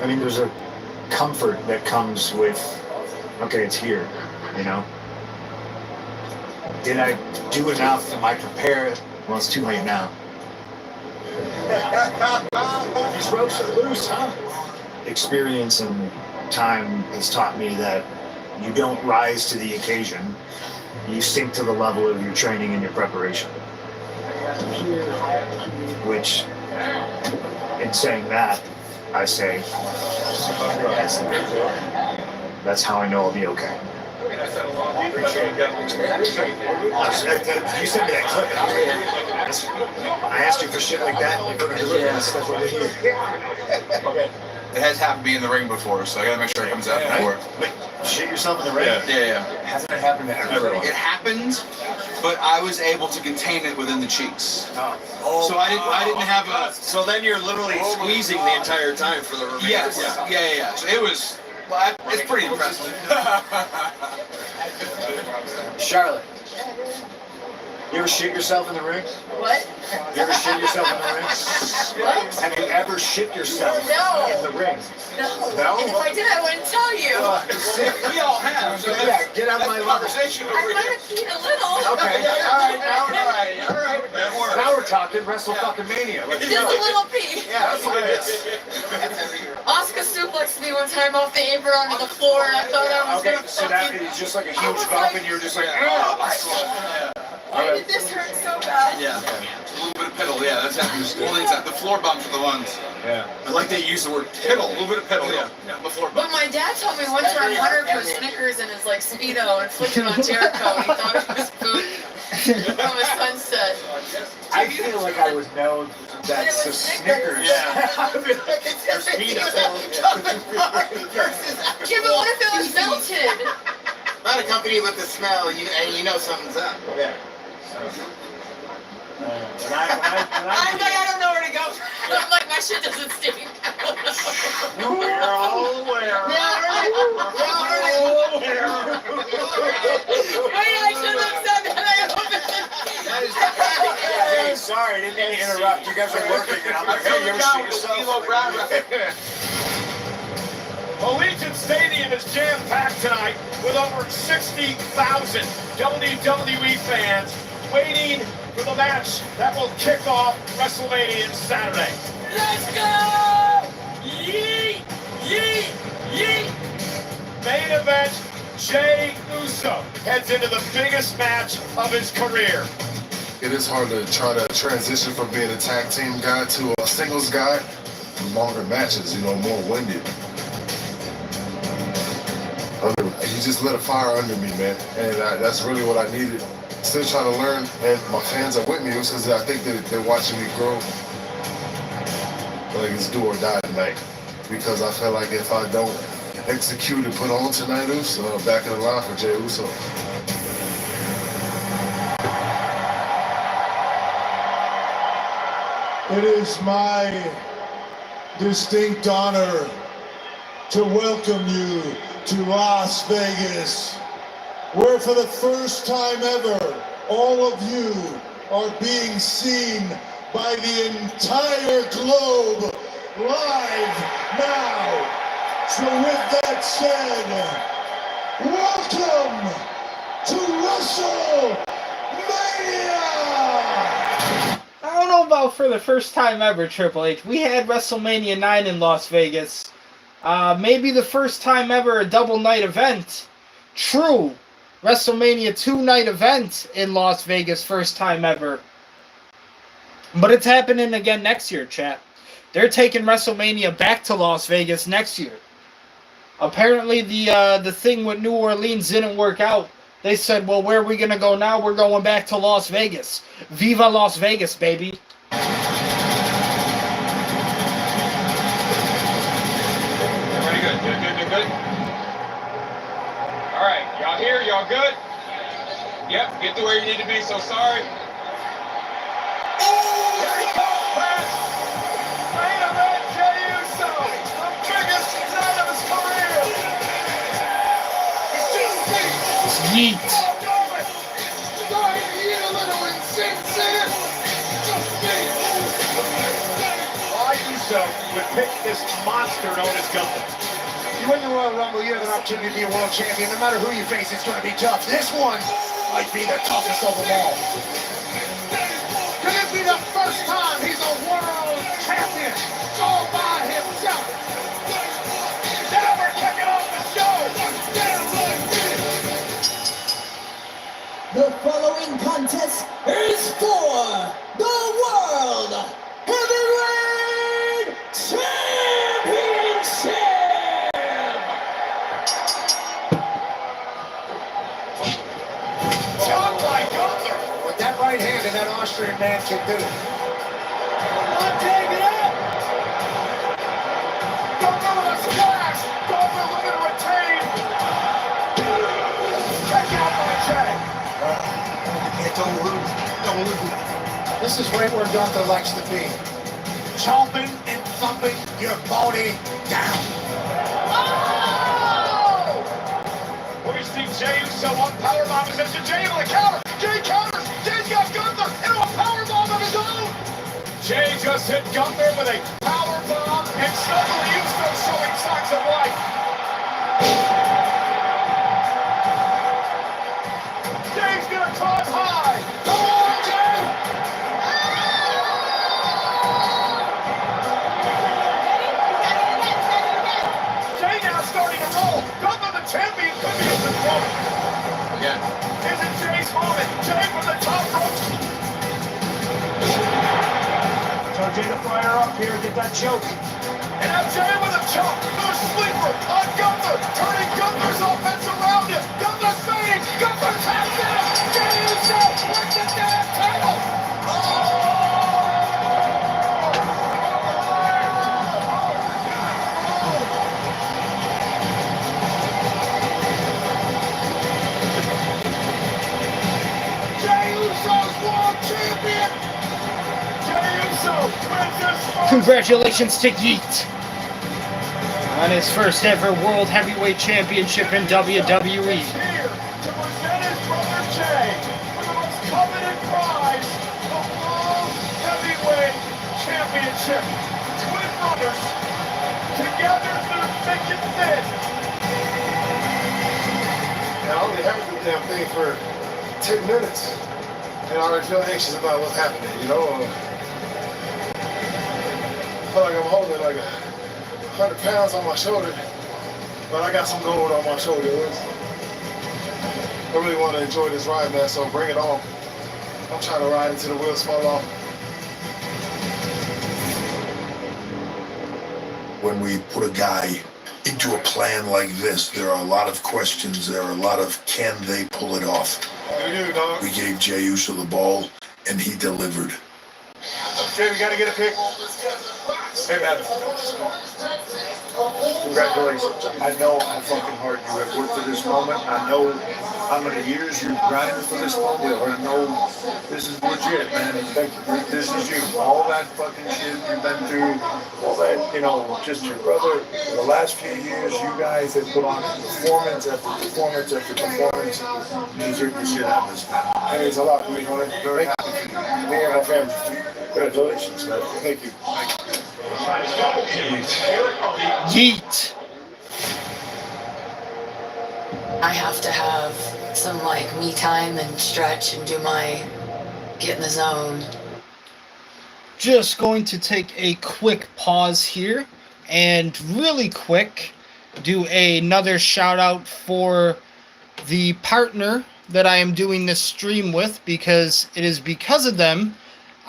I mean, there's a comfort that comes with, okay, it's here, you know? Did I do enough? Am I prepared? Well, it's too late now. These ropes are loose, huh? Experience and time has taught me that you don't rise to the occasion. You sink to the level of your training and your preparation. Which, in saying that, I say, that's how I know I'll be okay. You sent me that clip, and I asked you for shit like that, and you're going to deliver that stuff over here. Okay. It has happened to me in the ring before, so I gotta make sure it comes out before. Wait, shit yourself in the ring? Yeah. Hasn't it happened to everyone? It happened, but I was able to contain it within the cheeks. Oh. So I didn't have a. So then you're literally squeezing the entire time for the remainder. Yes. Yeah. So it was. Well, it's pretty impressive. Charlotte, you ever shit yourself in the ring? What? You ever shit yourself in the ring? What? Have you ever shit yourself No. in the ring? No. No? And if I did, I wouldn't tell you. We all have. So Yeah, get out of my level. conversation I over might here. have peed a little. Okay, all right. That works. Now we're talking Wrestle fucking Mania. Let's Just a go. little pee. Yeah, that's what it is. Oscar suplexed me one time off the apron onto the floor, and I thought I was Okay, gonna so that fucking... is just like a huge bump, and you're just like, oh. Why did this hurt so bad? Yeah. A little bit of piddle, yeah. That's happened. Only the floor bumps are the ones. Yeah. I like they use the word piddle. A little bit of piddle, yeah. The floor But bump. my dad told me one time Hunter put Snickers in his like Speedo and flicked it on Jericho, and he thought it was food from a sunset. I feel like I would know that's the Snickers. Yeah. Yeah, but what if it was melted? Not accompanied with the smell, and you know something's up. Yeah. I'm like, I don't know where to go. I'm like, my shit doesn't stink. We're all aware. Wait, I shouldn't have said that. Hey, sorry, I didn't mean to interrupt. You guys are working, and I'm like, hey, you ever see yourself? Allegiant Stadium is jam-packed tonight with over 60,000 WWE fans waiting for the match that will kick off WrestleMania Saturday. Let's go! Yeet! Yeet! Yeet! Main event, Jey Uso heads into the biggest match of his career. It is hard to try to transition from being a tag team guy to a singles guy. Longer matches, more winded. He just lit a fire under me, man, and that's really what I needed. Still trying to learn, and my fans are with me because I think they're watching me grow. Like it's do or die tonight, because I feel like if I don't execute and put on tonight, Uso, back in the line for Jey Uso. It is my distinct honor to welcome you to Las Vegas, where for the first time ever, all of you are being seen by the entire globe live now. So with that said, welcome to WrestleMania! I don't know about for the first time ever, Triple H. We had WrestleMania 9 in Las Vegas. Maybe the first time ever a double night event. True. WrestleMania 2 night event in Las Vegas, first time ever. But it's happening again next year, chat. They're taking WrestleMania back to Las Vegas next year. Apparently the thing with New Orleans didn't work out. They said, well, where are we going to go now? We're going back to Las Vegas. Viva Las Vegas, baby. Everybody good? Good? All right, y'all here? Y'all good? Yep, get to where you need to be, so sorry. Main event, Jey Uso, the biggest night of his career. Yeet. Starting to get a little insane. Uso would pick this monster known as Gunther. You win the Royal Rumble, you have an opportunity to be a world champion. No matter who you face, it's going to be tough. This one might be the toughest of them all. Could it be the first time he's a world champion all by himself? Now we're kicking off the show. The following contest is for the World Heavyweight Championship! John by Gunther. What that right hand and that Austrian man can do. I'm taking it. Gunther with a splash. Gunther looking to retain. Check out by Jay. Don't lose. This is right where Gunther likes to be. Chomping and thumping your body down. Oh! We see Jay Uso on powerbomb position. Jay able to counter. Jay counters. Jay's got Gunther into a powerbomb of his own. Jay just hit Gunther with a powerbomb, and suddenly Uso showing signs of life. Jay's gonna climb high. Come on, Jay! Jay now starting to roll. Gunther, the champion, could be in control. Again. Is it Jay's moment? Jay from the top rope. Tell Jay to fire up here, get that choke. And now Jay with a chop. The sleeper on Gunther. Turning Gunther's offense around him. Gunther's fading. Gunther taps out. Jay Uso with the damn title. Jay Uso's world champion. Jay Uso wins this first. Congratulations to Yeet on his first ever World Heavyweight Championship in WWE. Here to present his brother Jay with the most coveted prize, the World Heavyweight Championship. Twin brothers, together through thick and thin. And I only haven't the damn thing for 10 minutes. And I already feel anxious about what's happening, you know? I feel like I'm holding like 100 pounds on my shoulder, but I got some gold on my shoulder. I really want to enjoy this ride, man, so bring it on. I'm trying to ride until the wheels fall off. When we put a guy into a plan like this, there are a lot of questions. There are a lot of can they pull it off? We gave Jey Uso the ball, and he delivered. Jay, we gotta get a pic. Hey, man. Congratulations. I know how fucking hard you have worked for this moment. I know how many years you've grinded for this moment. I know this is legit, man. Thank you. This is you. All that fucking shit you've been through, all that, you know, just your brother. For the last few years, you guys have put on performance after performance after performance. You deserve the shit out of this, man. And it's a lot for me, you know. I'm very happy for you. Me and my family. Congratulations, man. Thank you. Yeet. I have to have some like me time and stretch and get in the zone. Just going to take a quick pause here and really quick do another shout out for the partner that I am doing this stream with, because it is because of them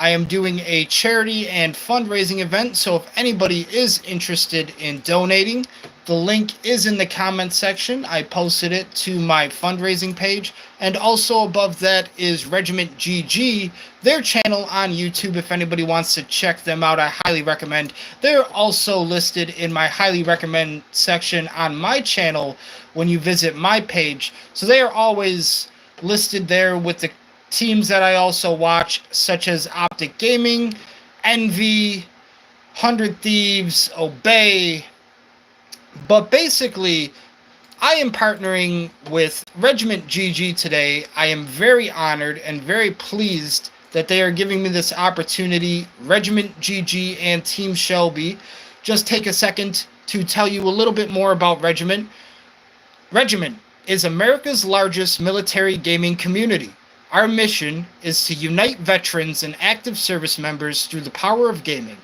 I am doing a charity and fundraising event. So if anybody is interested in donating, the link is in the comment section. I posted it to my fundraising page. And also above that is Regiment GG, their channel on YouTube. If anybody wants to check them out, I highly recommend. They're also listed in my highly recommend section on my channel when you visit my page. So they are always listed there with the teams that I also watch, such as Optic Gaming, Envy, 100 Thieves, Obey. But basically, I am partnering with Regiment GG today. I am very honored and very pleased that they are giving me this opportunity. Regiment GG and Team Shelby, just take a second to tell you a little bit more about Regiment. Regiment is America's largest military gaming community. Our mission is to unite veterans and active service members through the power of gaming,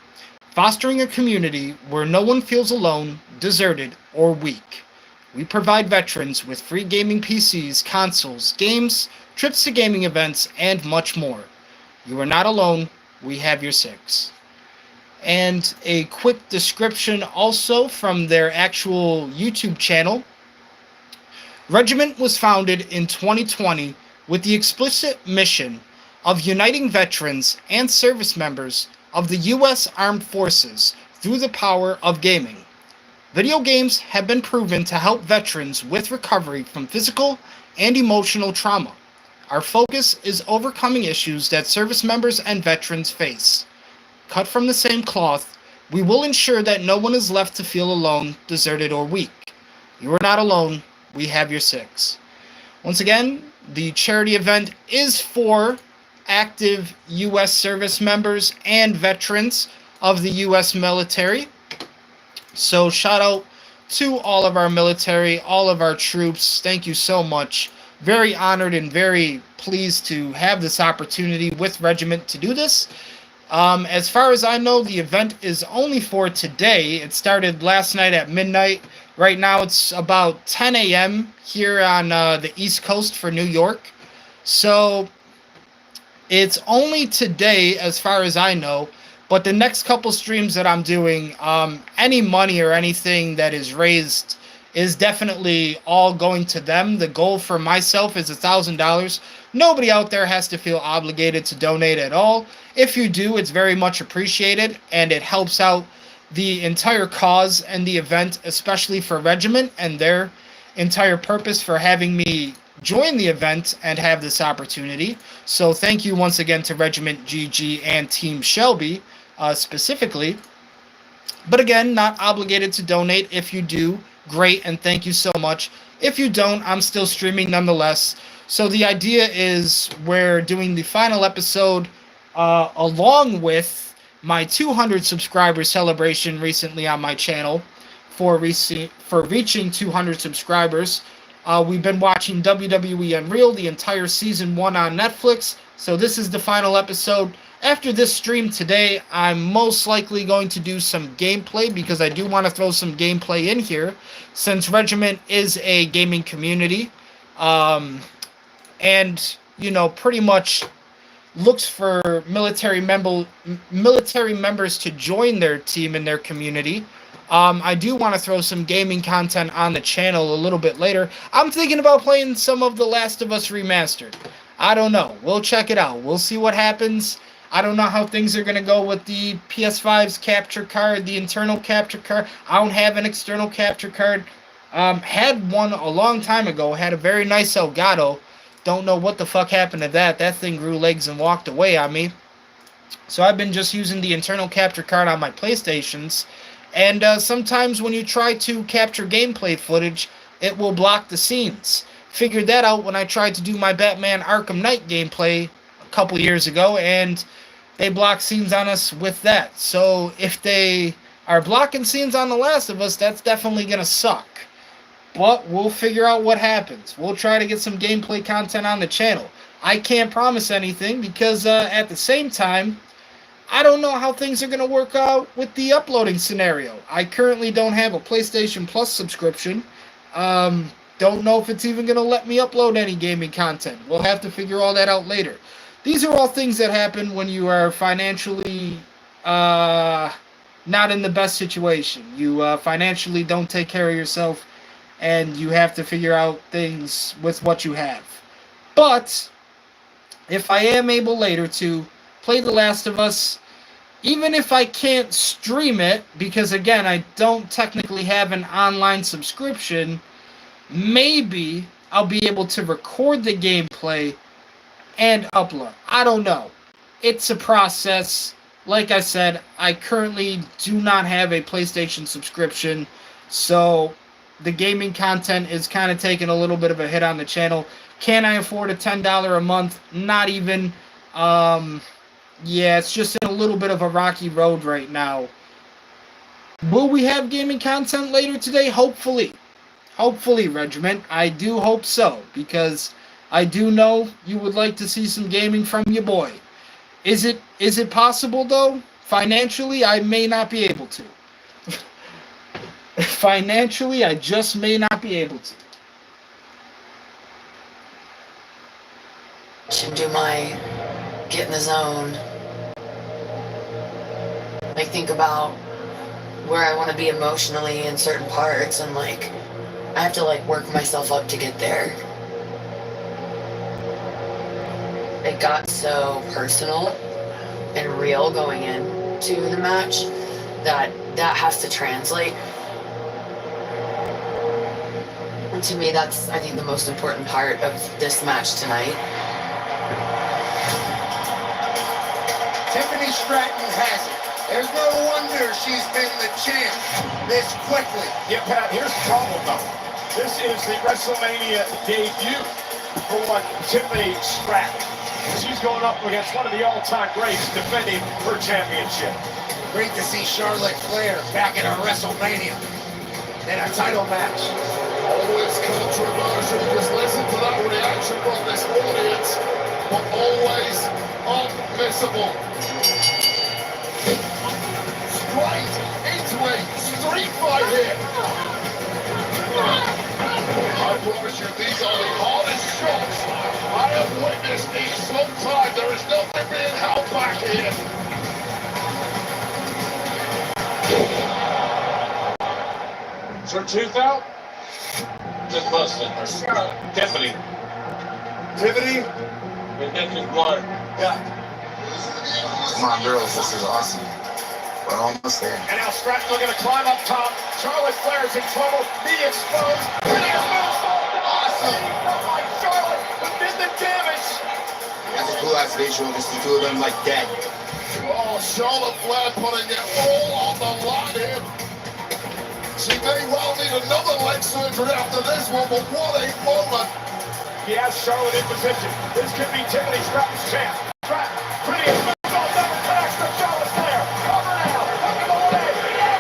fostering a community where no one feels alone, deserted, or weak. We provide veterans with free gaming PCs, consoles, games, trips to gaming events, and much more. You are not alone. We have your six. And a quick description also from their actual YouTube channel. Regiment was founded in 2020 with the explicit mission of uniting veterans and service members of the U.S. Armed Forces through the power of gaming. Video games have been proven to help veterans with recovery from physical and emotional trauma. Our focus is overcoming issues that service members and veterans face. Cut from the same cloth, we will ensure that no one is left to feel alone, deserted, or weak. You are not alone. We have your six. Once again, the charity event is for active U.S. service members and veterans of the U.S. military. So shout out to all of our military, all of our troops. Thank you so much. Very honored and very pleased to have this opportunity with Regiment to do this. As far as I know, the event is only for today. It started last night at midnight. Right now it's about 10 a.m. here on the East Coast for New York. So it's only today as far as I know. But the next couple streams that I'm doing, any money or anything that is raised is definitely all going to them. The goal for myself is $1,000. Nobody out there has to feel obligated to donate at all. If you do, it's very much appreciated, and it helps out the entire cause and the event, especially for Regiment and their entire purpose for having me join the event and have this opportunity. So thank you once again to Regiment GG and Team Shelby specifically. But again, not obligated to donate. If you do, great, and thank you so much. If you don't, I'm still streaming nonetheless. So the idea is we're doing the final episode along with my 200 subscriber celebration recently on my channel for reaching 200 subscribers. We've been watching WWE Unreal, the entire season 1 on Netflix. So this is the final episode. After this stream today, I'm most likely going to do some gameplay because I do want to throw some gameplay in here since Regiment is a gaming community. And, you know, pretty much looks for military members to join their team in their community. I do want to throw some gaming content on the channel a little bit later. I'm thinking about playing some of The Last of Us Remastered. I don't know. We'll check it out. We'll see what happens. I don't know how things are going to go with the PS5's capture card, the internal capture card. I don't have an external capture card. Had one a long time ago. Had a very nice Elgato. Don't know what the fuck happened to that. That thing grew legs and walked away on me. So I've been just using the internal capture card on my PlayStations. And sometimes when you try to capture gameplay footage, it will block the scenes. Figured that out when I tried to do my Batman Arkham Knight gameplay a couple years ago, and they block scenes on us with that. So if they are blocking scenes on The Last of Us, that's definitely going to suck. But we'll figure out what happens. We'll try to get some gameplay content on the channel. I can't promise anything because at the same time, I don't know how things are going to work out with the uploading scenario. I currently don't have a PlayStation Plus subscription. Don't know if it's even going to let me upload any gaming content. We'll have to figure all that out later. These are all things that happen when you are financially not in the best situation. You financially don't take care of yourself, and you have to figure out things with what you have. But if I am able later to play The Last of Us, even if I can't stream it, because again, I don't technically have an online subscription, maybe I'll be able to record the gameplay and upload. I don't know. It's a process. Like I said, I currently do not have a PlayStation subscription, so the gaming content is kind of taking a little bit of a hit on the channel. Can I afford a $10 a month? Not even. Yeah, it's just in a little bit of a rocky road right now. Will we have gaming content later today? Hopefully. Hopefully, Regiment. I do hope so, because I do know you would like to see some gaming from your boy. Is it possible, though? Financially, I may not be able to. Financially, I just may not be able to. Should do my get in the zone. Like, think about where I want to be emotionally in certain parts, and like I have to like work myself up to get there. It got so personal and real going into the match that has to translate. And to me, that's, I think, the most important part of this match tonight. Tiffany Stratton has it. There's no wonder she's been the champ this quickly. Yeah, Pat, here's the problem, though. This is the WrestleMania debut for one Tiffany Stratton. She's going up against one of the all-time greats defending her championship. Great to see Charlotte Flair back in a WrestleMania in a title match. Always controversial. Just listen to that reaction from this audience, but always unmissable. Straight into a street fight here. I promise you, these are the hardest shots I have witnessed in some time. There is nothing being held back here. Is her tooth out? Just busted. Tiffany. Tiffany? Tiffany's blood. Yeah. Come on, girls, this is awesome. We're almost there. And now Stratton looking to climb up top. Charlotte Flair's in trouble. He exposed. Awesome. Like Charlotte, who did the damage. That's a cool ass visual, just the two of them like dead. Oh, Charlotte Flair putting it all on the line here. She may well need another leg surgery after this one, but what a moment. He has Charlotte in position. This could be Tiffany Stratton's chance. Stratton, pretty as double connects to Charlotte Flair. Cover now, up in the way.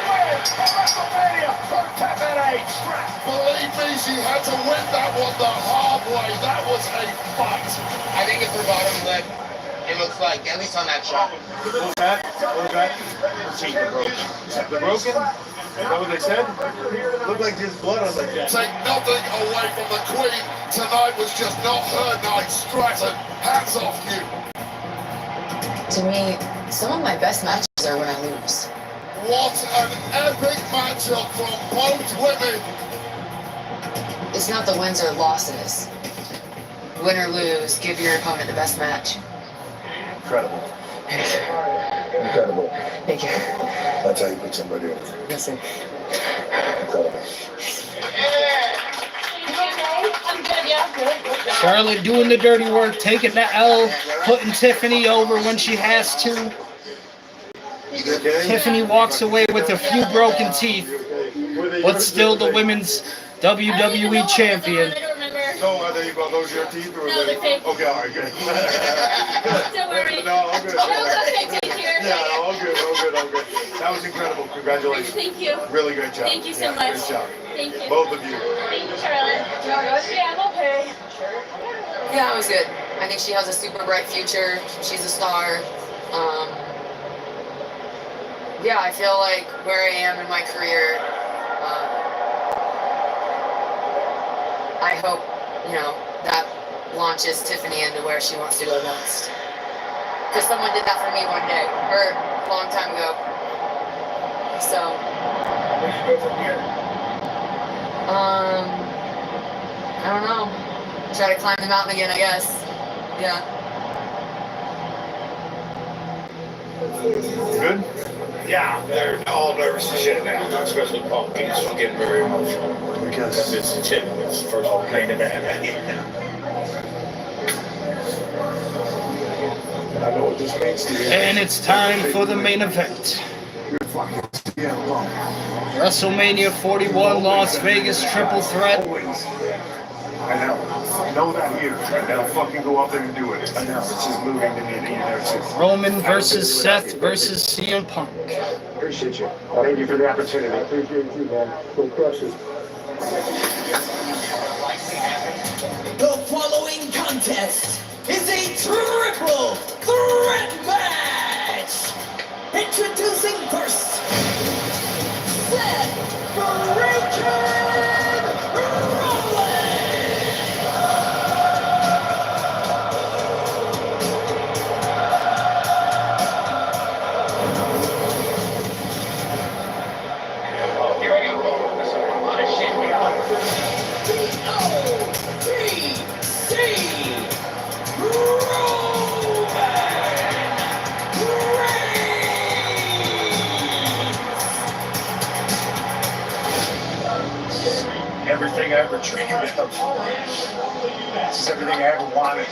Win at WrestleMania for Tiffany Stratton. Believe me, she had to win that one the hard way. That was a fight. I think it's her bottom lip. It looks like, at least on that shot. What was that? What was that? The broken? Is that what they said? Looked like just blood on the jet. Take nothing away from the Queen. Tonight was just not her night. Stratton, hats off you. To me, some of my best matches are when I lose. What an epic matchup from both women. It's not the wins or losses. Win or lose, give your opponent the best match. Incredible. Incredible. Thank you. That's how you put somebody over. Yes, sir. Incredible. Charlotte doing the dirty work, taking the L, putting Tiffany over when she has to. Tiffany walks away with a few broken teeth, but still the women's WWE champion. Oh, there you go. Those are your teeth? Or No, they're fake. Okay, all right, good. Don't worry. No, all good. Okay, take care. Yeah, all good, all good, all good. That was incredible. Congratulations. Thank you. Really great job. Thank you so Yeah, much. Great job. Thank you. Both of you. Thank you, Charlotte. Yeah, I'm okay. Yeah, it was good. I think she has a super bright future. She's a star. Yeah, I feel like where I am in my career, I hope, that launches Tiffany into where she wants to go next. Because someone did that for me one day, or a long time ago. So, Where do you go from here? I don't know. Try to climb the mountain again, I guess. Yeah. Good? Yeah, they're all nervous as shit now, especially Paul. He's getting very emotional. Because it's a chip. It's the first main event. I know what this means to you. And it's time for the main event. WrestleMania 41 Las Vegas Triple Threat. I know. know that here, and I'll fucking go up there and do it. I know, it's just moving to me in there too. Roman versus Seth versus CM Punk. Appreciate you. Thank you for the opportunity. Appreciate you, man. Go crush it. The following contest is a triple threat match. Introducing first, Seth freaking Everything I ever dreamed of. This is everything I ever wanted.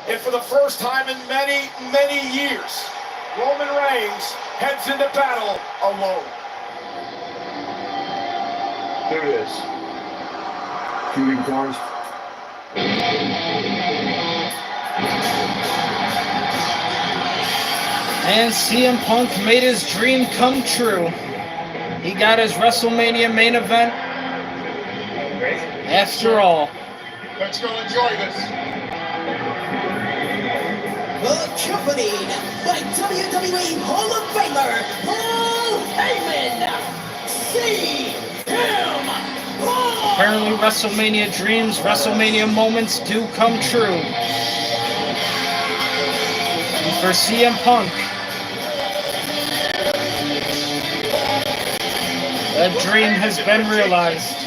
And for the first time in many, many years, Roman Reigns heads into battle alone. There it is. Shooting stars. And CM Punk made his dream come true. He got his WrestleMania main event. After all. Let's go enjoy this. accompanied by WWE Hall of Famer Paul Heyman. CM Punk. Apparently WrestleMania dreams, WrestleMania moments do come true. And for CM Punk, that dream has been realized.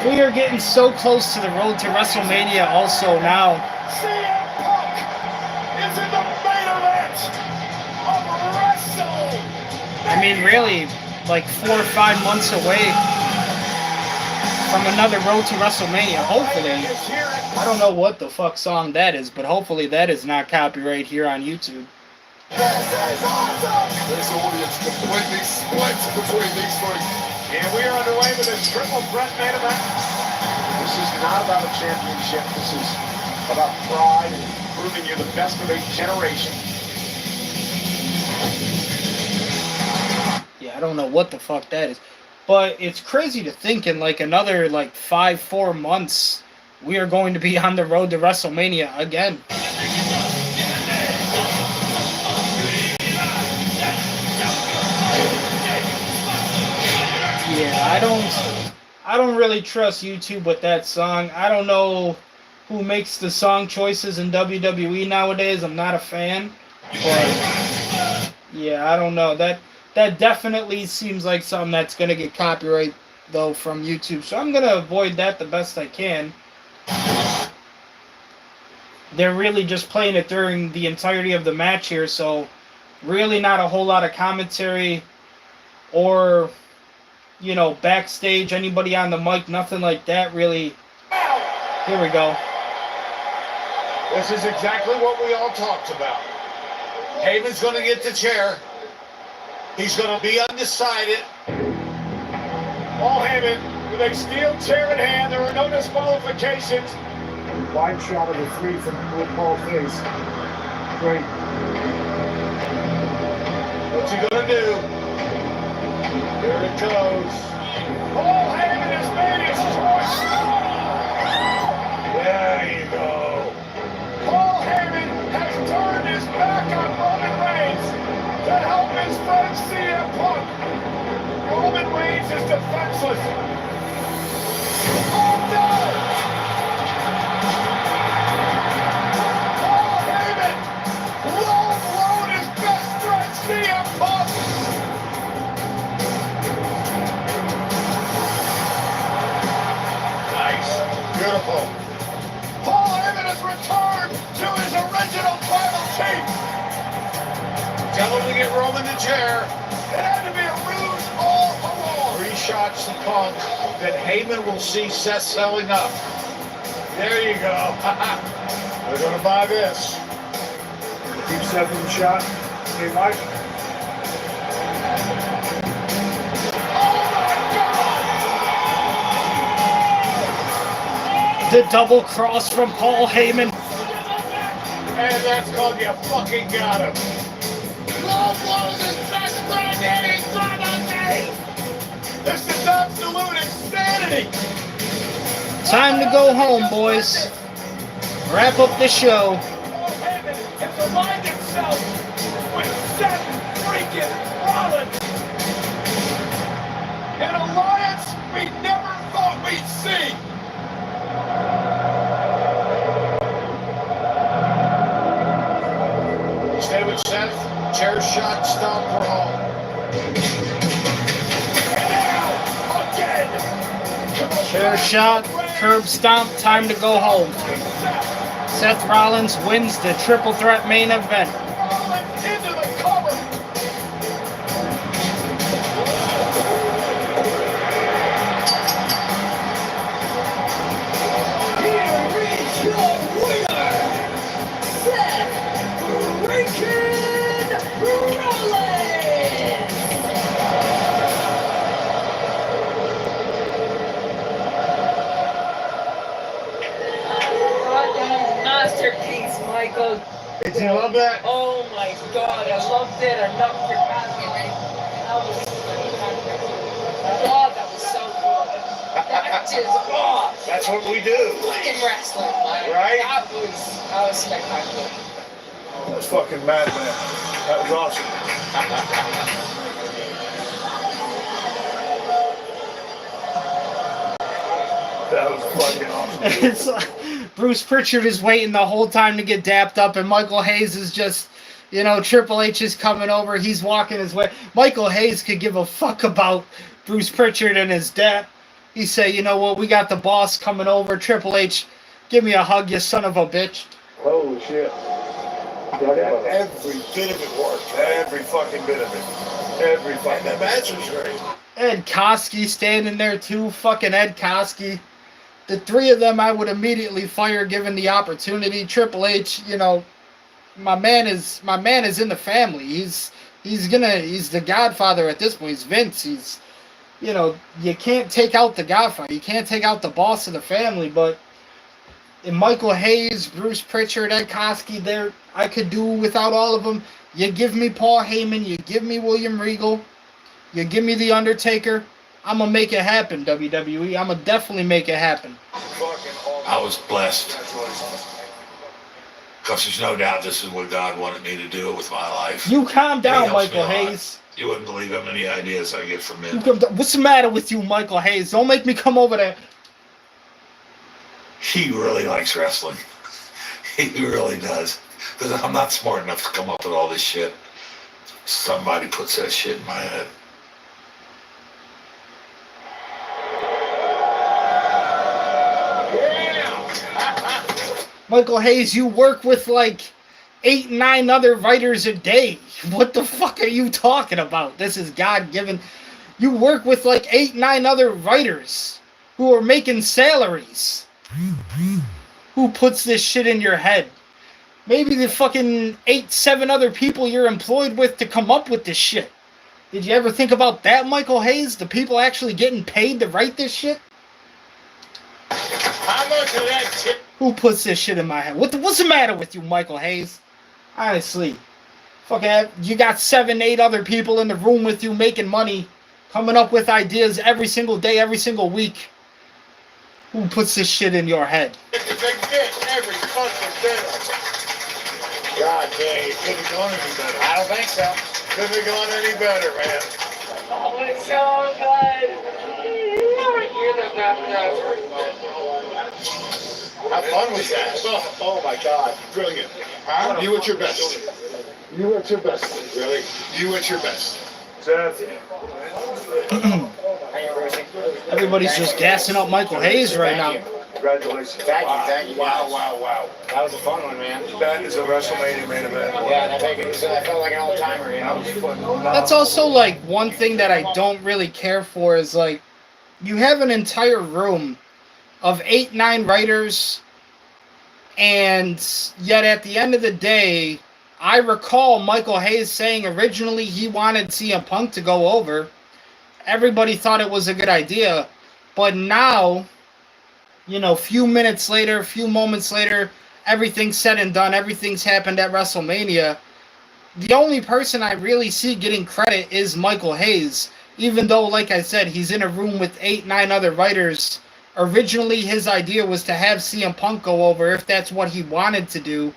We are getting so close to the road to WrestleMania also now. CM Punk is in the main event of Wrestle. I mean, really, like 4 or 5 months away from another road to WrestleMania, hopefully. I don't know what the fuck song that is, but hopefully that is not copyright here on YouTube. This is awesome! This audience completely splits between these three. And we are underway with this triple threat main event. This is not about a championship. This is about pride and proving you're the best of a generation. Yeah, I don't know what the fuck that is. But it's crazy to think in like another like 4 months, we are going to be on the road to WrestleMania again. Yeah, I don't really trust YouTube with that song. I don't know who makes the song choices in WWE nowadays. I'm not a fan. But yeah, I don't know. That definitely seems like something that's gonna get copyright though from YouTube. So I'm gonna avoid that the best I can. They're really just playing it during the entirety of the match here, so really not a whole lot of commentary or, you know, backstage, anybody on the mic, nothing like that really. Here we go. This is exactly what we all talked about. Heyman's going to get the chair. He's going to be undecided. Paul Heyman with a steel chair in hand. There are no disqualifications. Wide shot of the three from Paul's face. Great. What's he going to do? Here it goes. Paul Heyman has made his choice. There you go. Paul Heyman has turned his back on Roman Reigns to help his friend CM Punk. Roman Reigns is defenseless. Oh no! Paul Heyman won't load his best friend CM Punk. Nice. Beautiful. Paul Heyman has returned to his original tribal chief. Tell him to get Roman the chair. It had to be a ruse all along. 3 shots to Punk. Then Heyman will see Seth selling up. There you go. They're going to buy this. Keep Seth in the shot. Hey, Mike. The double cross from Paul Heyman. And that's called you fucking got him. Love blows his best friend and he's gonna be. This is absolute insanity. Time to go home, boys. Wrap up the show. Paul Heyman has aligned himself with Seth freaking Rollins. An alliance we never thought we'd see. Stay with Seth. Chair shot, stomp for home. And now, again. Chair shot, curb stomp, time to go home. Seth Rollins wins the triple threat main event. Rollins into the cover. Here is your winner, Seth freaking Rollins! Masterpiece, Michael. Did you love that? Oh my God, I loved it. I loved your passion. That was God, that was so good. That just, oh, That's what we do. fucking wrestling, man. Right? That was spectacular. That was fucking mad, man. That was awesome. That was fucking awesome. It's Bruce Pritchard is waiting the whole time to get dapped up, and Michael Hayes is just, you know, Triple H is coming over. He's walking his way. Michael Hayes could give a fuck about Bruce Pritchard and his dap. He say, you know what, we got the boss coming over. Triple H, give me a hug, you son of a bitch. Holy shit. Every bit of it worked. Every fucking bit of it. Every fucking bit. And the match was great. Ed Koskey standing there too. Fucking Ed Koskey. The three of them I would immediately fire given the opportunity. Triple H, you know, my man is in the family. He's the Godfather at this point. He's Vince. He's, you know, you can't take out the Godfather. You can't take out the boss of the family. But in Michael Hayes, Bruce Pritchard, Ed Koskey, there I could do without all of them. You give me Paul Heyman. You give me William Regal. You give me The Undertaker. I'm going to make it happen, WWE. I'm going to definitely make it happen. I was blessed. Because there's no doubt this is what God wanted me to do with my life. You calm down, He helps Michael me a lot. Hayes. You wouldn't believe how many ideas I get from him. What's the matter with you, Michael Hayes? Don't make me come over there. He really likes wrestling. He really does. Because I'm not smart enough to come up with all this shit. Somebody puts that shit in my head. Michael Hayes, you work with like 8, 9 other writers a day. What the fuck are you talking about? This is God-given. You work with like 8, 9 other writers who are making salaries. Who puts this shit in your head? Maybe the fucking 8, 7 other people you're employed with to come up with this shit. Did you ever think about that, Michael Hayes? The people actually getting paid to write this shit? How much of that shit? Who puts this shit in my head? What's the matter with you, Michael Hayes? Honestly. Fucking, you got 7, 8 other people in the room with you making money, coming up with ideas every single day, every single week. Who puts this shit in your head? It's a big dick every fucking dinner. God damn, it couldn't have gone any better. I don't think so. Couldn't have gone any better, man. Oh, it's so good. You're the best. How fun was that? Oh my God, brilliant. Huh? You at your best. You at your best. Really? You at your best. Seth. Everybody's just gassing up Michael Hayes right now. Congratulations. Thank you. Wow. That was a fun one, man. That is a WrestleMania main event. Yeah, that felt like an all-timer, you know? That's also like one thing that I don't really care for is like you have an entire room of 8, 9 writers, and yet at the end of the day, I recall Michael Hayes saying originally he wanted CM Punk to go over. Everybody thought it was a good idea, but now few minutes later, a few moments later, everything's said and done, everything's happened at WrestleMania, the only person I really see getting credit is Michael Hayes, even though, like I said, he's in a room with 8, 9 other writers. Originally, his idea was to have CM Punk go over if that's what he wanted to do.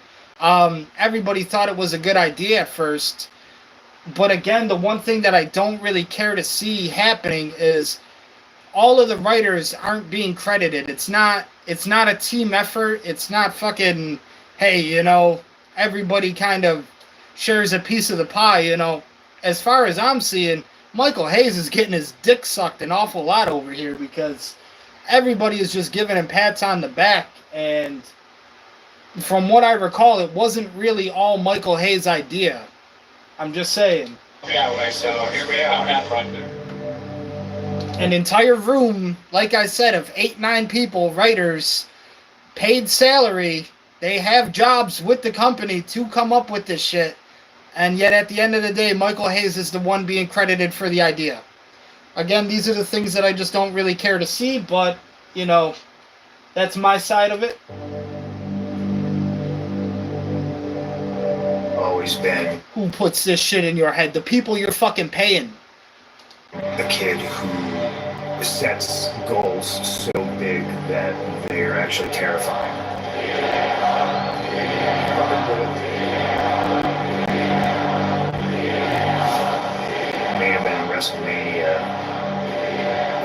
Everybody thought it was a good idea at first. But again, the one thing that I don't really care to see happening is all of the writers aren't being credited. It's not a team effort. It's not fucking, hey, everybody kind of shares a piece of the pie, As far as I'm seeing, Michael Hayes is getting his dick sucked an awful lot over here because everybody is just giving him pats on the back. And from what I recall, it wasn't really all Michael Hayes' idea. I'm just saying. Yeah, so here we are. An entire room, like I said, of 8, 9 people, writers, paid salary. They have jobs with the company to come up with this shit. And yet at the end of the day, Michael Hayes is the one being credited for the idea. Again, these are the things that I just don't really care to see, but, that's my side of it. Always been Who puts this shit in your head? The people you're fucking paying. the kid who sets goals so big that they're actually terrifying. Main event WrestleMania,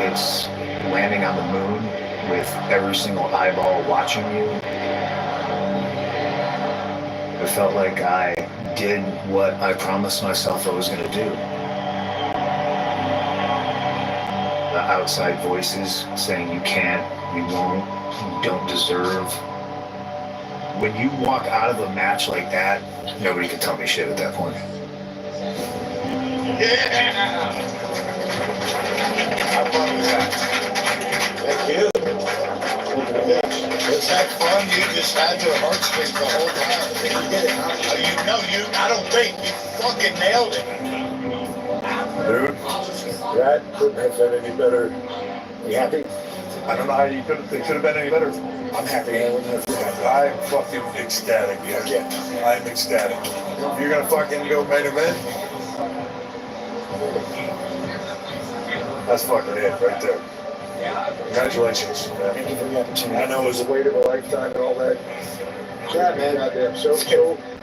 it's landing on the moon with every single eyeball watching you. It felt like I did what I promised myself I was going to do. The outside voices saying you can't, you won't, you don't deserve. When you walk out of a match like that, nobody can tell me shit at that point. Yeah. How fun was that? Thank you. Was that fun? You just had your heartstrings the whole time. I think you did it, huh? I don't think. You fucking nailed it. Dude, that couldn't have been any better. You happy? I don't know how it could have been any better. I'm happy. I'm fucking ecstatic, yeah. I'm ecstatic. You're gonna fucking go main event? That's fucking it right there. Congratulations, man. Thank you for the opportunity. I know it was the weight of a lifetime and all that. Yeah, man. Goddamn.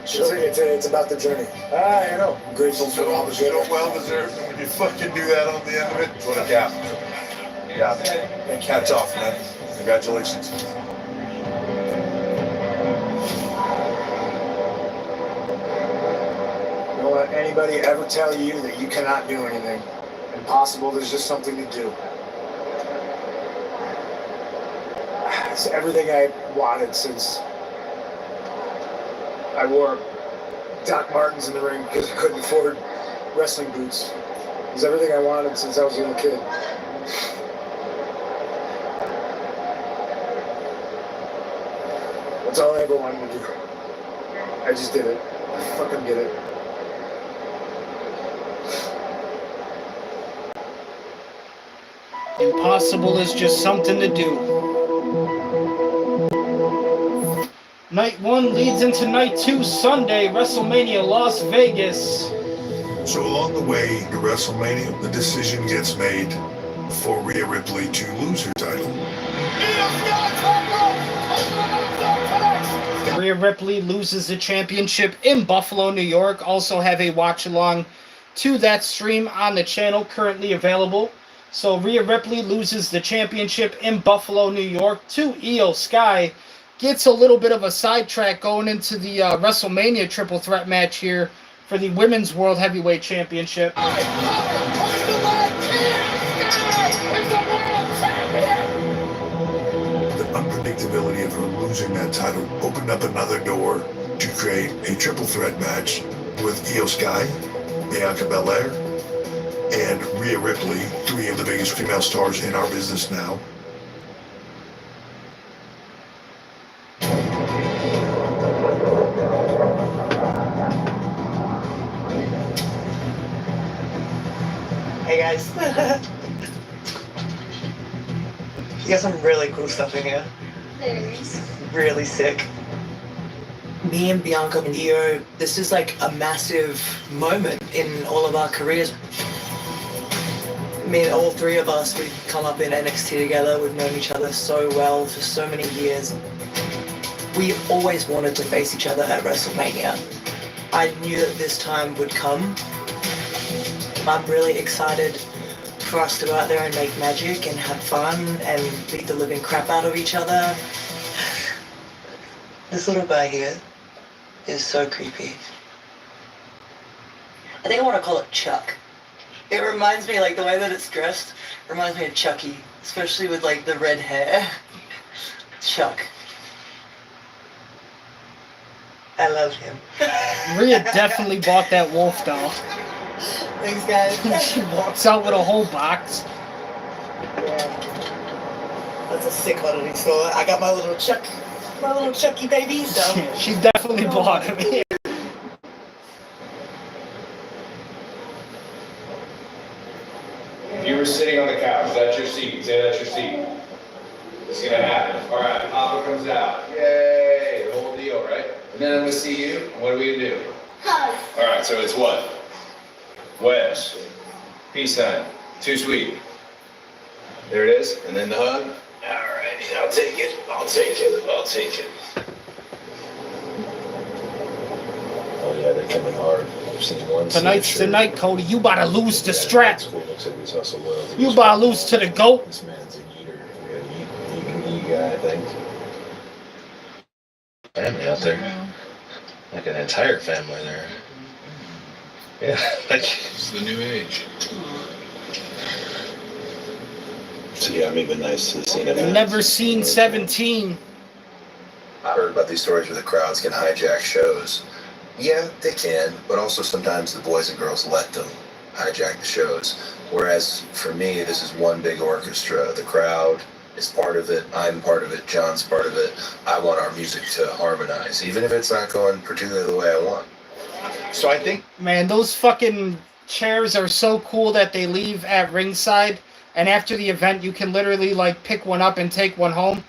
It's about the journey. I know. I'm grateful for all the good. So well deserved. And when you fucking do that on the end of it, what a cap. Yeah. And hats off, man. Congratulations. Don't let anybody ever tell you that you cannot do anything. Impossible, there's just something to do. It's everything I wanted since I wore Doc Martens in the ring because I couldn't afford wrestling boots. It's everything I wanted since I was a little kid. That's all I ever wanted to do. I just did it. I fucking did it. Impossible is just something to do. Night 1 leads into Night 2 Sunday, WrestleMania Las Vegas. So along the way to WrestleMania, the decision gets made for Rhea Ripley to lose her title. Rhea Ripley loses the championship in Buffalo, New York. Also have a watch along to that stream on the channel currently available. So Rhea Ripley loses the championship in Buffalo, New York to Io Sky. Gets a little bit of a sidetrack going into the WrestleMania triple threat match here for the Women's World Heavyweight Championship. The unpredictability of her losing that title opened up another door to create a triple threat match with Io Sky, Bianca Belair, and Rhea Ripley, 3 of the biggest female stars in our business now. Hey guys. You got some really cool stuff in here. Thanks. Really sick. Me and Bianca and Io, this is like a massive moment in all of our careers. Me and all three of us, we've come up in NXT together. We've known each other so well for so many years. We always wanted to face each other at WrestleMania. I knew that this time would come. I'm really excited for us to go out there and make magic and have fun and beat the living crap out of each other. This little guy here is so creepy. I think I want to call it Chuck. It reminds me, like, the way that it's dressed reminds me of Chucky, especially with, like, the red hair. Chuck. I love him. Rhea definitely bought that wolf doll. Thanks, guys. She walks out with a whole box. Yeah. That's a sick one. So I got my little Chucky baby. So She definitely bought him. You were sitting on the couch. That's your seat. Say that's your seat. It's gonna happen. All right, Papa comes out. Yay! The whole deal, right? And then I'm gonna see you. And what are we gonna do? Hug. All right, so it's what? Wes. Peace sign. Too sweet. There it is. And then the hug. All righty, I'll take it. I'll take it. I'll take it. Oh yeah, they're coming hard. I've seen one. Tonight's the night, Cody. You about to lose the strap. Cool. Looks like he's hustle well. You about to lose to the GOAT. This man's a eater. Eat guy, I think. Family out there. Like an entire family there. Yeah, like It's the new age. so yeah, I'm even nice to see them. Never seen 17. I heard about these stories where the crowds can hijack shows. Yeah, they can, but also sometimes the boys and girls let them hijack the shows. Whereas for me, this is one big orchestra. The crowd is part of it. I'm part of it. John's part of it. I want our music to harmonize, even if it's not going particularly the way I want. So I think, Man, those fucking chairs are so cool that they leave at ringside. And after the event, you can literally like pick one up and take one home.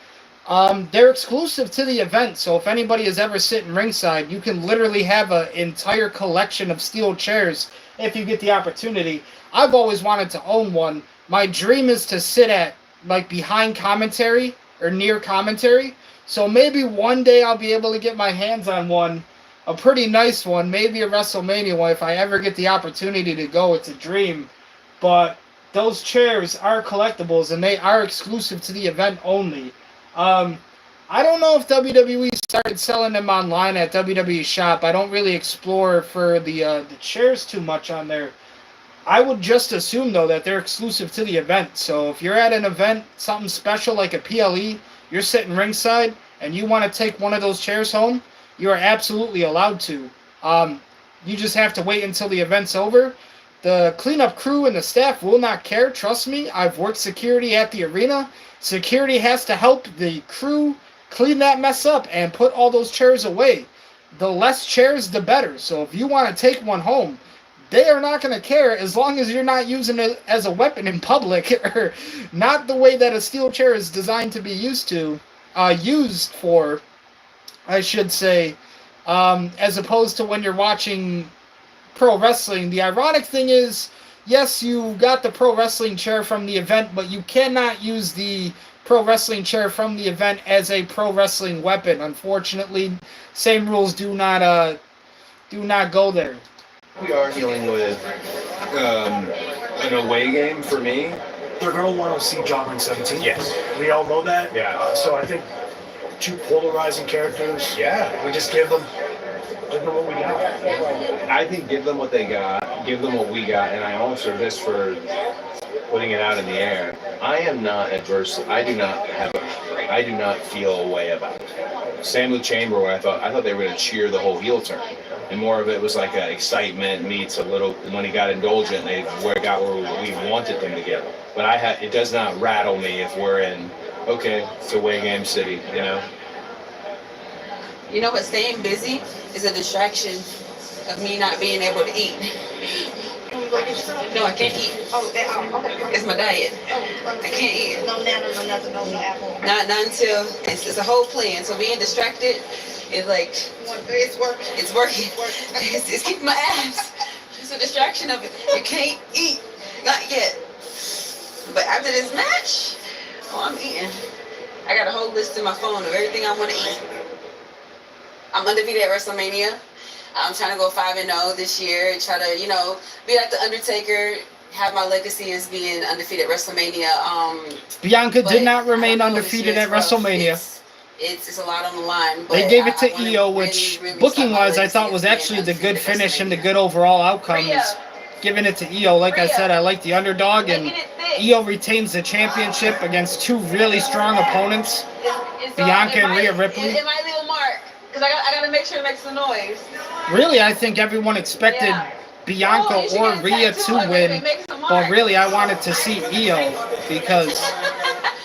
They're exclusive to the event, so if anybody has ever sitting ringside, you can literally have an entire collection of steel chairs if you get the opportunity. I've always wanted to own one. My dream is to sit at like behind commentary or near commentary. So maybe one day I'll be able to get my hands on one, a pretty nice one, maybe a WrestleMania one if I ever get the opportunity to go. It's a dream. But those chairs are collectibles and they are exclusive to the event only. I don't know if WWE started selling them online at WWE Shop. I don't really explore for the chairs too much on there. I would just assume, though, that they're exclusive to the event. So if you're at an event, something special like a PLE, you're sitting ringside, and you want to take one of those chairs home, you are absolutely allowed to. You just have to wait until the event's over. The cleanup crew and the staff will not care. Trust me, I've worked security at the arena. Security has to help the crew clean that mess up and put all those chairs away. The less chairs, the better. So if you want to take one home, they are not going to care as long as you're not using it as a weapon in public or not the way that a steel chair is designed to be used for, I should say, as opposed to when you're watching pro wrestling. The ironic thing is, yes, you got the pro wrestling chair from the event, but you cannot use the pro wrestling chair from the event as a pro wrestling weapon. Unfortunately, same rules do not go there. we are dealing with an away game for me. They're going to want to see John in 17. Yes. We all know that. Yeah. So I think two polarizing characters. Yeah. We just give them what we got. I think give them what they got, give them what we got, and I also, just for putting it out in the air, I am not adverse. I do not feel a way about it. Same with Chamber, where I thought they were going to cheer the whole heel turn, and more of it was like an excitement meets a little. When he got indulgent, they got where we wanted them to get. But it does not rattle me if we're in. Okay, it's away game city, you know. You know what? Staying busy is a distraction of me not being able to eat. go get some? No, I can't eat. Oh, okay. It's my diet. I can't eat. No banana, no nothing, no apple. Not until it's a whole plan. So being distracted is like it's working. It's working. It's keeping my abs. It's a distraction of it. You can't eat. Not yet. But after this match, I'm eating. I got a whole list in my phone of everything I want to eat. I'm undefeated at WrestleMania. I'm trying to go 5-0 this year. Try to, be like the Undertaker. Have my legacy as being undefeated at WrestleMania. Bianca did not remain undefeated at WrestleMania. It's a lot on the line. But They gave it to Io, which booking-wise I thought was actually the good finish and the good overall outcome. Is giving it to Io. Like I said, I like the underdog, and Io retains the championship against two really strong opponents, Bianca and Rhea Ripley. It might leave a mark, because I got to make sure it makes the noise. Really, I think everyone expected Bianca or Rhea to win, but really I wanted to see Io because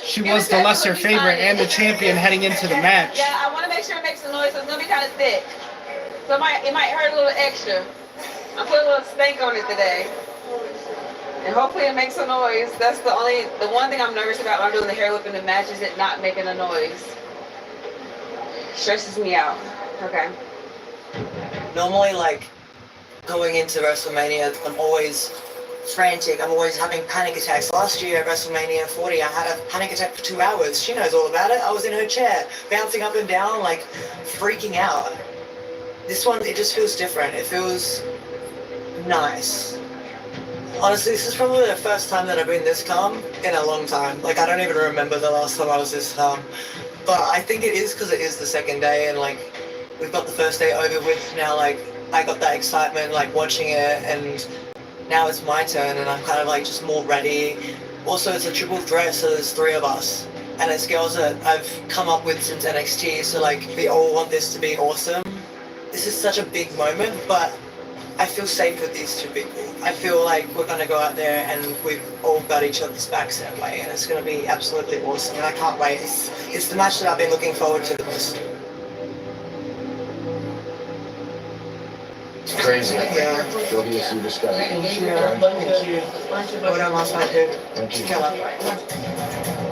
she was the lesser favorite and the champion heading into the match. Yeah, I want to make sure it makes the noise, so it's going to be kind of thick. So it might hurt a little extra. I'm putting a little stank on it today. And hopefully it makes a noise. That's the one thing I'm nervous about when I'm doing the hair lip in the match is it not making a noise. Stresses me out. Okay. Normally, like, going into WrestleMania, I'm always frantic. I'm always having panic attacks. Last year at WrestleMania 40, I had a panic attack for 2 hours. She knows all about it. I was in her chair, bouncing up and down, like, freaking out. This one, it just feels different. It feels nice. Honestly, this is probably the first time that I've been this calm in a long time. Like, I don't even remember the last time I was this calm. But I think it is because it is the second day, and, like, we've got the first day over with. Now, like, I got that excitement, like, watching it, and now it's my turn, and I'm kind of, like, just more ready. Also, it's a triple threat, so there's 3 of us. And it's girls that I've come up with since NXT, so, like, we all want this to be awesome. This is such a big moment, but I feel safe with these 2 people. I feel like we're going to go out there and we've all got each other's backs that way, and it's going to be absolutely awesome, and I can't wait. It's the match that I've been looking forward to the most. It's crazy. Yeah. Julius, you just got it. Thank you. Well done last night, dude. Thank you. Killer.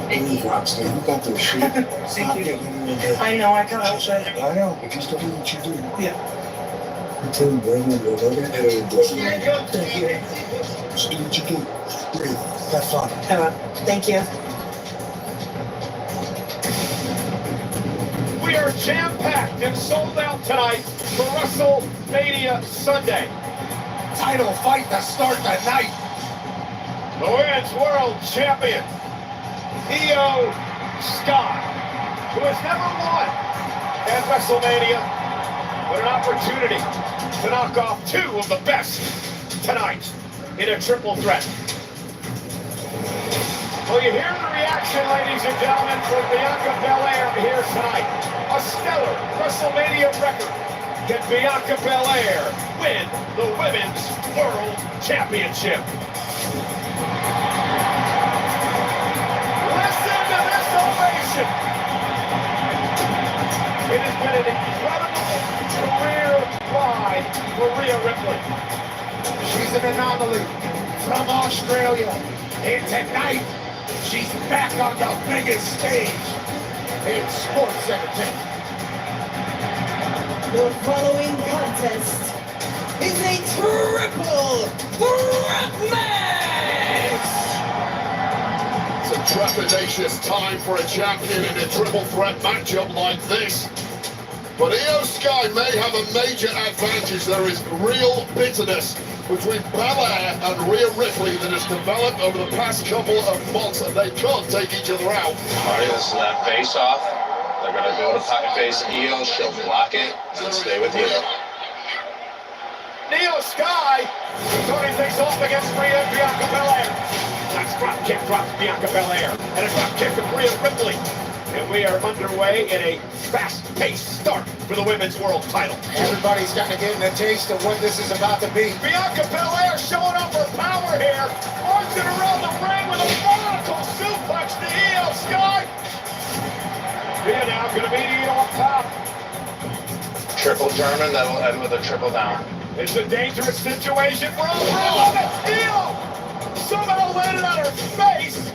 You Rockstar, you got this shit. Thank you. I know, I can't help it. I know, but you still do what you do. Yeah. You tell me, bro, you're loving it. Thank you. Just do what you do. Breathe. Have fun. Alright. Thank you. We are jam-packed and sold out tonight for WrestleMania Sunday. Title fight to start the night. The Women's World Champion, Io Sky, who has never won at WrestleMania, but an opportunity to knock off 2 of the best tonight in a triple threat. Well, you hear the reaction, ladies and gentlemen, from Bianca Belair here tonight. A stellar WrestleMania record. Can Bianca Belair win the Women's World Championship? Listen to this ovation. It has been an incredible career ride for Rhea Ripley. She's an anomaly from Australia. And tonight, she's back on the biggest stage in sports entertainment. The following contest is a triple threat match! It's a trepidatious time for a champion in a triple threat matchup like this. But Io Sky may have a major advantage. There is real bitterness between Belair and Rhea Ripley that has developed over the past couple of months, and they can't take each other out. Alright, this is that face off. They're gonna go to pocket face Io, she'll block it, and stay with Io. Io Sky starting things off against Rhea and Bianca Belair. Nice drop kick drops Bianca Belair, and a drop kick of Rhea Ripley. And we are underway in a fast-paced start for the Women's World title. Everybody's kind of getting a taste of what this is about to be. Bianca Belair showing off her power here. Marching around the ring with a vertical suplex to Io Sky. Rhea now going to beat Io up top. Triple German, that'll end with a triple down. It's a dangerous situation for all three of us. Heel somehow landed on her face.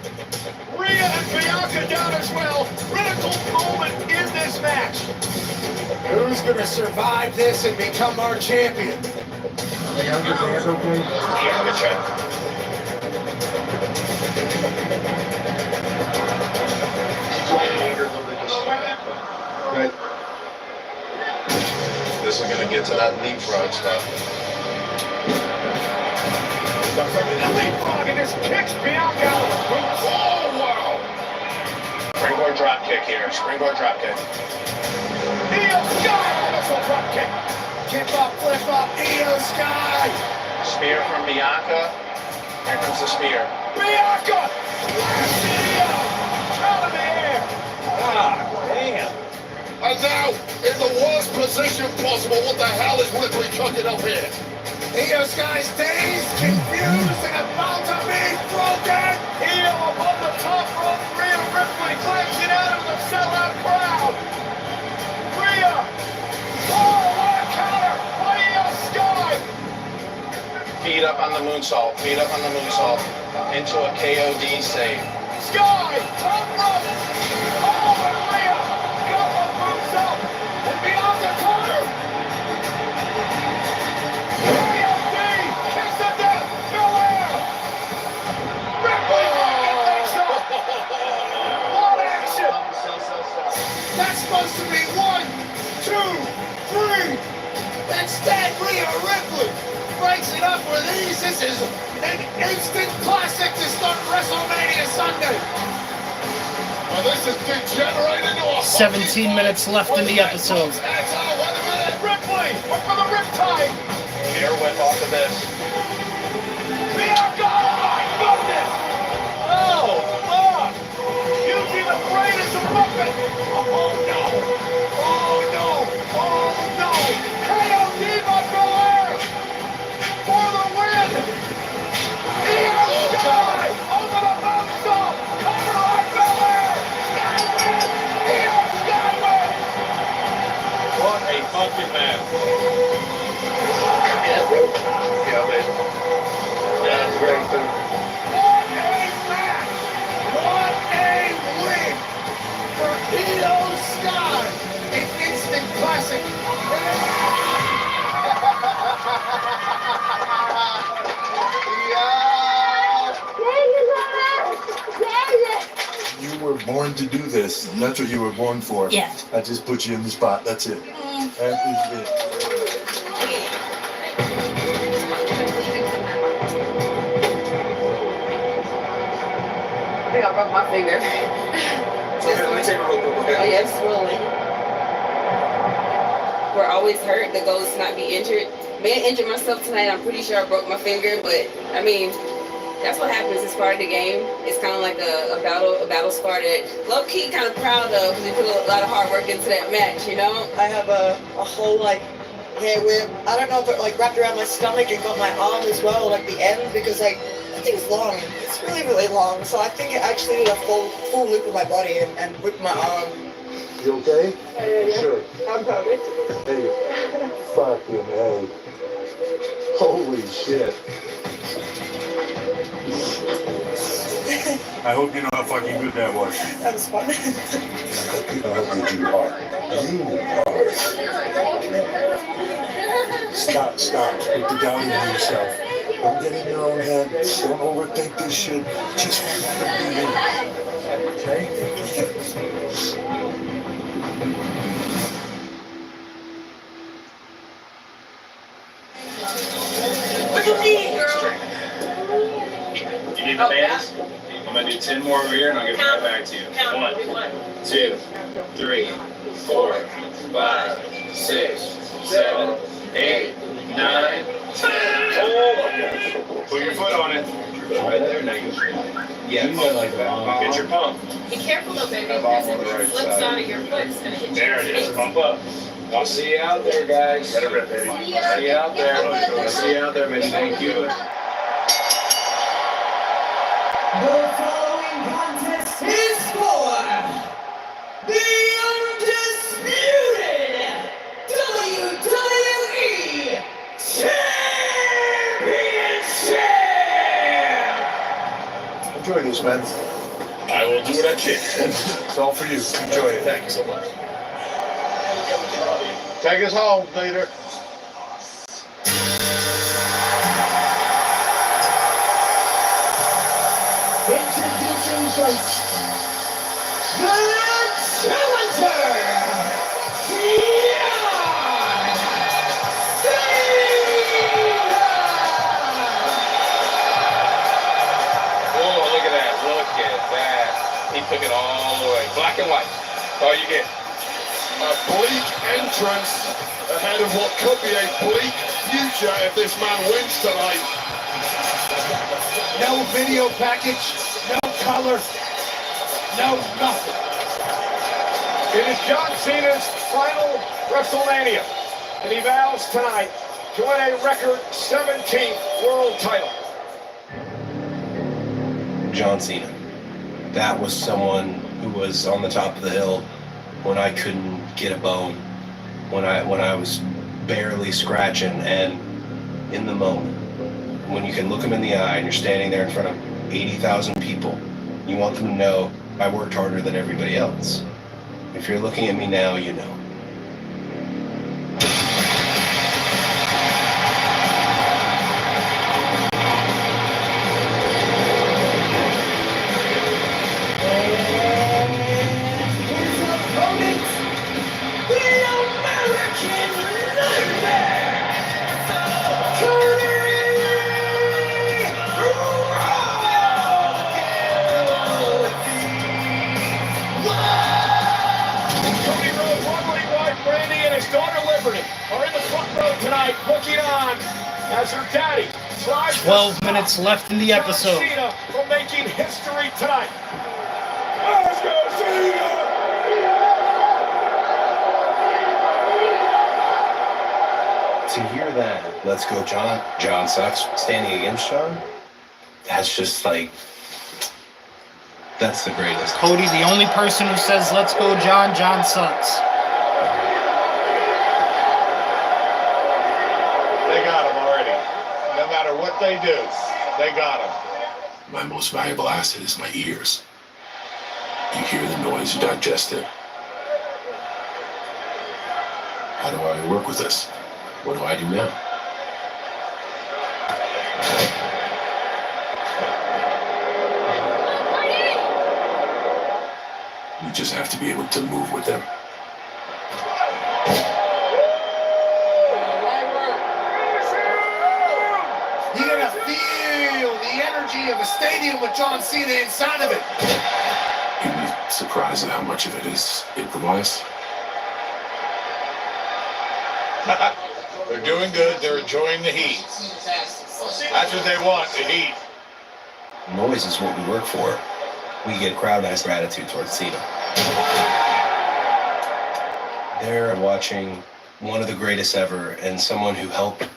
Rhea and Bianca down as well. Critical moment in this match. Who's gonna survive this and become our champion? Bianca check. Good. This is gonna get to that leapfrog stuff. The leapfrog and just kicks Bianca out. Oh, wow. Springboard drop kick here. Springboard drop kick. Io Sky missile drop kick. Kick up, flip up, Io Sky. Spear from Bianca. Here comes the spear. Bianca! Blast Io! Out of the air! Ah, damn. And now, in the worst position possible, what the hell is Ripley cooking up here? Io Sky's dazed, confused, and about to be broken. Io above the top rope. Rhea Ripley crashing out of the sellout crowd. Rhea! Oh, what a counter by Io Sky! Feet up on the moonsault. Feet up on the moonsault. Into a KOD save. Sky! Top rope! Oh, and Rhea! Got the moonsault! And Bianca corner! KOD! Kiss of death! Belair! Ripley things up! What action! That's supposed to be 1, 2, 3. Instead, Rhea Ripley breaks it up with ease. This is an instant classic to start WrestleMania Sunday. Well, this is degenerating into a 17 minutes left in the episode. Ripley! Up for the riptide! Air whip off of this. Bianca! Oh my goodness! Oh, fuck! Using the brain as a weapon! Oh no! Oh no! Oh no! KOD by Belair! For the win! Io Sky! Over the moonsault! Cover on Belair! Sky wins! Io Sky wins! What a fucking match. Yeah, man. That's great, too. What a match! What a win for Io Sky! An instant classic. You were born to do this. That's what you were born for. Yeah. I just put you in the spot. That's it. That is it. I think I broke my finger. Let me take a real quick, okay? Oh, yeah, it's swollen. We're always hurt. The goal is to not be injured. May I injure myself tonight? I'm pretty sure I broke my finger, but I mean, that's what happens. It's part of the game. It's kind of like a battle scar that low key kind of proud of because we put a lot of hard work into that match, you know? I have a whole like hair whip. I don't know if it like wrapped around my stomach and got my arm as well, like the end, because like that thing's long. It's really, really long. So I think it actually did a full loop of my body and whipped my arm. You okay? Yeah. Sure. I'm covered. Hey, fucking hey. Holy shit. I hope you know how fucking good that was. That was fun. You know how good you are. You are. Stop. Put the down on yourself. Don't get in your own head. Don't overthink this shit. Just be in. Okay? Look at me, girl. You need the bands? I'm gonna do 10 more over here and I'll get right back to you. 1, 2, 3, 4, 5, 6, 7, 8, 9, 10. Oh my gosh. Put your foot on it. Right there, now you like that. Get your pump. Be careful though, baby, because if it slips out of your foot, it's gonna hit you. There it is. Pump up. I'll see you out there, guys. Let it rip, baby. See you out there. I'll see you out there, baby. Thank you. The following contest is for the undisputed WWE Championship! Enjoy this, man. I will do what I can. It's all for you. Enjoy it. Thank you so much. Take us home, Peter. Introducing first, the challenger, Oh, look at that. Look at that. He took it all the way. Black and white. That's all you get. A bleak entrance ahead of what could be a bleak future if this man wins tonight. No video package, no color, no nothing. It is John Cena's final WrestleMania, and he vows tonight to win a record 17th world title. John Cena. That was someone who was on the top of the hill when I couldn't get a bone, when I was barely scratching, and in the moment, when you can look them in the eye and you're standing there in front of 80,000 people, you want them to know I worked harder than everybody else. If you're looking at me now, you know. Looking on as her daddy tries 12 minutes left in the episode. Cena from making history tonight. Let's go, Cena! To hear that, let's go, John. John sucks. Standing against John, that's just like, that's the greatest. Cody, the only person who says let's go, John. John sucks. No matter what they do, they got him. My most valuable asset is my ears. You hear the noise, you digest it. How do I work with this? What do I do now? You just have to be able to move with them. You're gonna feel the energy of a stadium with John Cena inside of it. You'd be surprised at how much of it is improvised. They're doing good. They're enjoying the heat. That's what they want, the heat. Noise is what we work for. We get crowd nice gratitude towards Cena. They're watching one of the greatest ever and someone who helped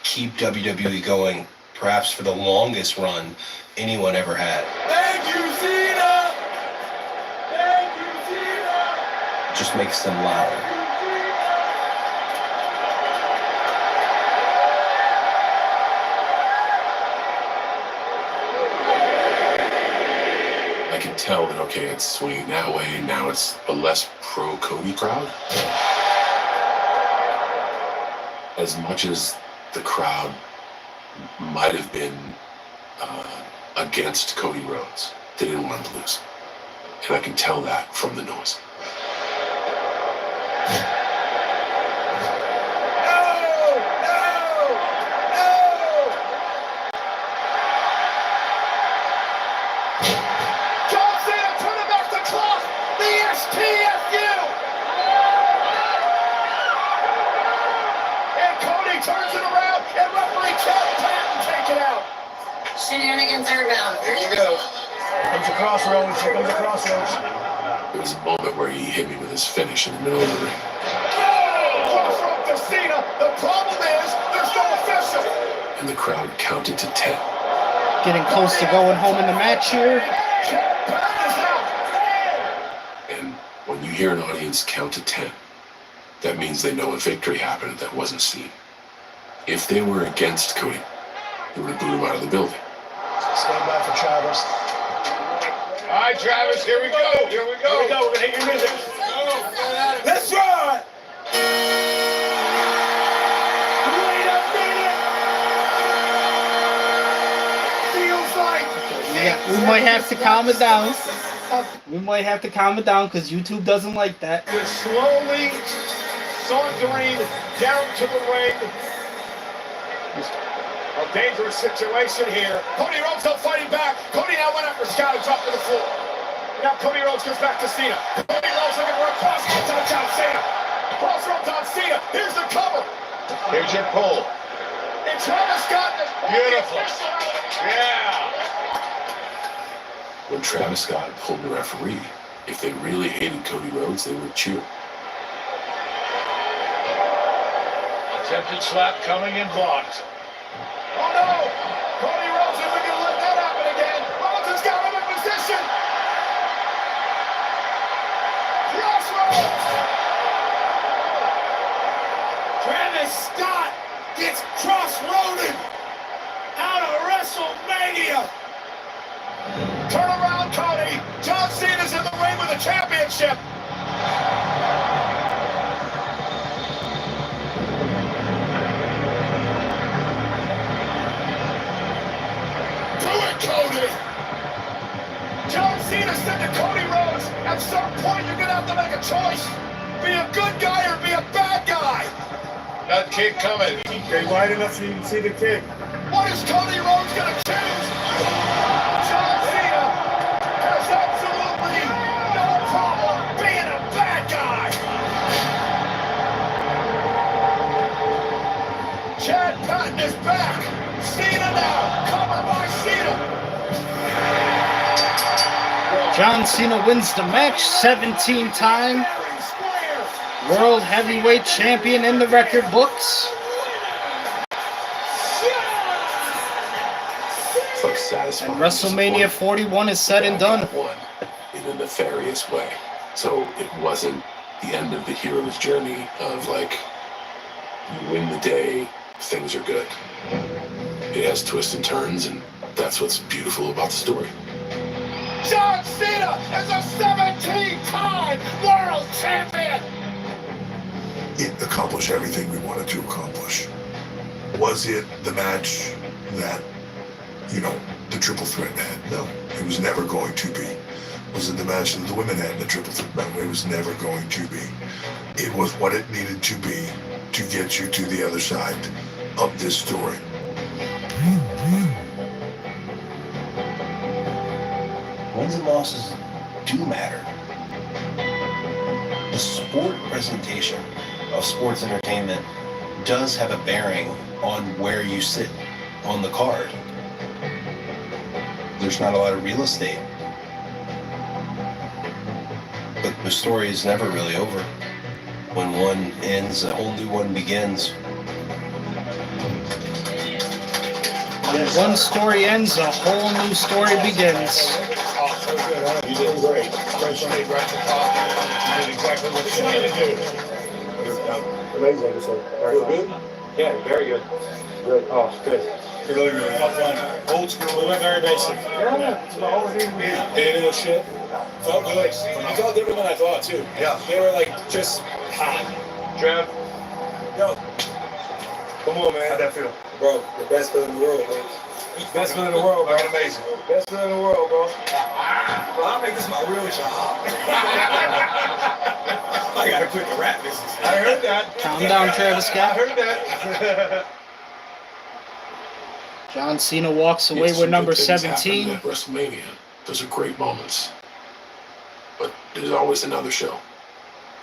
keep WWE going perhaps for the longest run anyone ever had. Thank you, Cena! Thank you, Cena! Just makes them louder. I can tell that, okay, it's swinging that way, now it's a less pro-Cody crowd. As much as the crowd might have been against Cody Rhodes, they didn't want him to lose. And I can tell that from the noise. Turns it around, and referee Cat Patton take it out. Shenanigans are about. There you go. Here comes a crossroads. Here comes a crossroads. There was a moment where he hit me with his finish in the middle of the ring. Crossroads to Cena. The problem is there's no official. And the crowd counted to 10. Getting close to going home in the match here. And when you hear an audience count to 10, that means they know a victory happened that wasn't seen. If they were against Cody, they would have booed him out of the building. Stand by for Chavez. right, Travis, here we go. Here we go. We're going to hit your music. Let's ride. Wait a minute. Feels like We might have to calm it down. We might have to calm it down because YouTube doesn't like that. we're slowly sauntering down to the ring. A dangerous situation here. Cody Rhodes still fighting back. Cody now went after Scott and dropped to the floor. Now Cody Rhodes goes back to Cena. Cody Rhodes looking for a crossroads on John Cena. Crossroads on Cena. Here's the cover. Here's your pull. And Travis Scott is beautiful. Yeah. When Travis Scott pulled the referee, if they really hated Cody Rhodes, they would cheer. Attempted slap coming and blocked. Oh no! Cody Rhodes isn't going to let that happen again. Rhodes has got him in position. Crossroads! Travis Scott gets crossroaded out of WrestleMania. Turn around, Cody. John Cena's in the ring with the championship. Cody! John Cena said to Cody Rhodes, at some point you're going to have to make a choice. Be a good guy or be a bad guy. That kick coming. Okay, wide enough so you can see the kick. What is Cody Rhodes going to choose? John Cena has absolutely no problem being a bad guy. Chad Patton is back. Cena now, covered by Cena. John Cena wins the match, 17-time World Heavyweight Champion in the record books. And WrestleMania 41 is said and done. In a nefarious way. So it wasn't the end of the hero's journey of like, you win the day, things are good. It has twists and turns, and that's what's beautiful about the story. John Cena is a 17-time world champion! It accomplished everything we wanted to accomplish. Was it the match that, the triple threat had? No, it was never going to be. Was it the match that the women had, the triple threat? No, it was never going to be. It was what it needed to be to get you to the other side of this story. Wins and losses do matter. The sport presentation of sports entertainment does have a bearing on where you sit on the card. There's not a lot of real estate. But the story is never really over. When one ends, a whole new one begins. When one story ends, a whole new story begins. Oh, so good, huh? You did great. Fresh made right to top. You did exactly what you needed to do. Amazing episode. Very good? Yeah, very good. Good. Oh, good. Really, really fun. Old school. We went very basic. Yeah, it's about all we need to be. They did shit. Felt good. It felt different than I thought, too. Yeah. They were like just hot. Trev. Yo. Come on, man. How'd that feel? Bro, the best feeling in the world, man. Best feeling in the world, bro. Amazing. Best feeling in the world, bro. Well, I'll make this my real job. I gotta quit the rap business. I heard that. Calm down, Travis Scott. I heard that. John Cena walks away with number 17. At WrestleMania. Those are great moments. But there's always another show.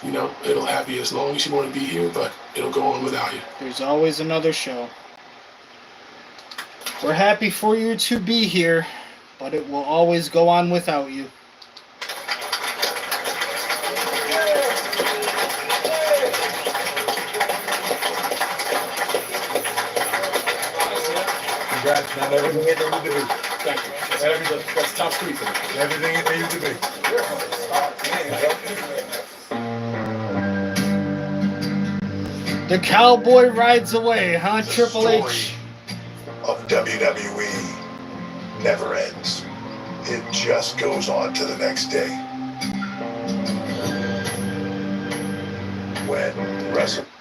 It'll have you as long as you want to be here, but it'll go on without you. There's always another show. We're happy for you to be here, but it will always go on without you. Congrats, man. Everything it needed to be. Thank you. That's top three for me. Everything it needed to be. The cowboy rides away, huh, Triple H? Of WWE never ends. it just goes on to the next day.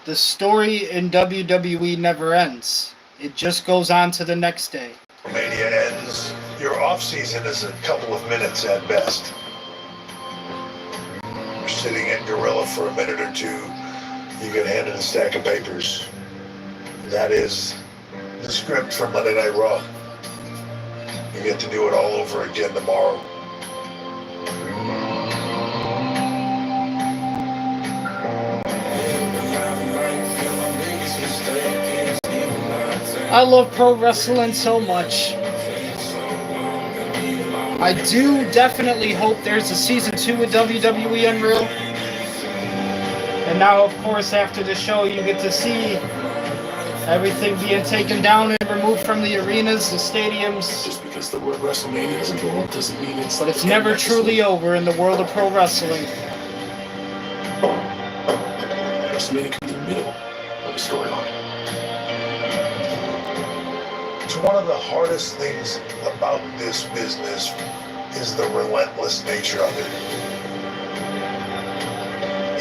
The story in WWE never ends. It just goes on to the next day. WrestleMania ends, your off season is a couple of minutes at best. You're sitting in Gorilla for a minute or two, you get handed a stack of papers. That is the script for Monday Night Raw. You get to do it all over again tomorrow. I love pro wrestling so much. I do definitely hope there's a season 2 of WWE Unreal. And now, of course, after the show, you get to see everything being taken down and removed from the arenas, the stadiums. Just because the word WrestleMania is involved doesn't mean it's... But it's never truly over in the world of pro wrestling. WrestleMania could be the middle of the storyline. One of the hardest things about this business is the relentless nature of it.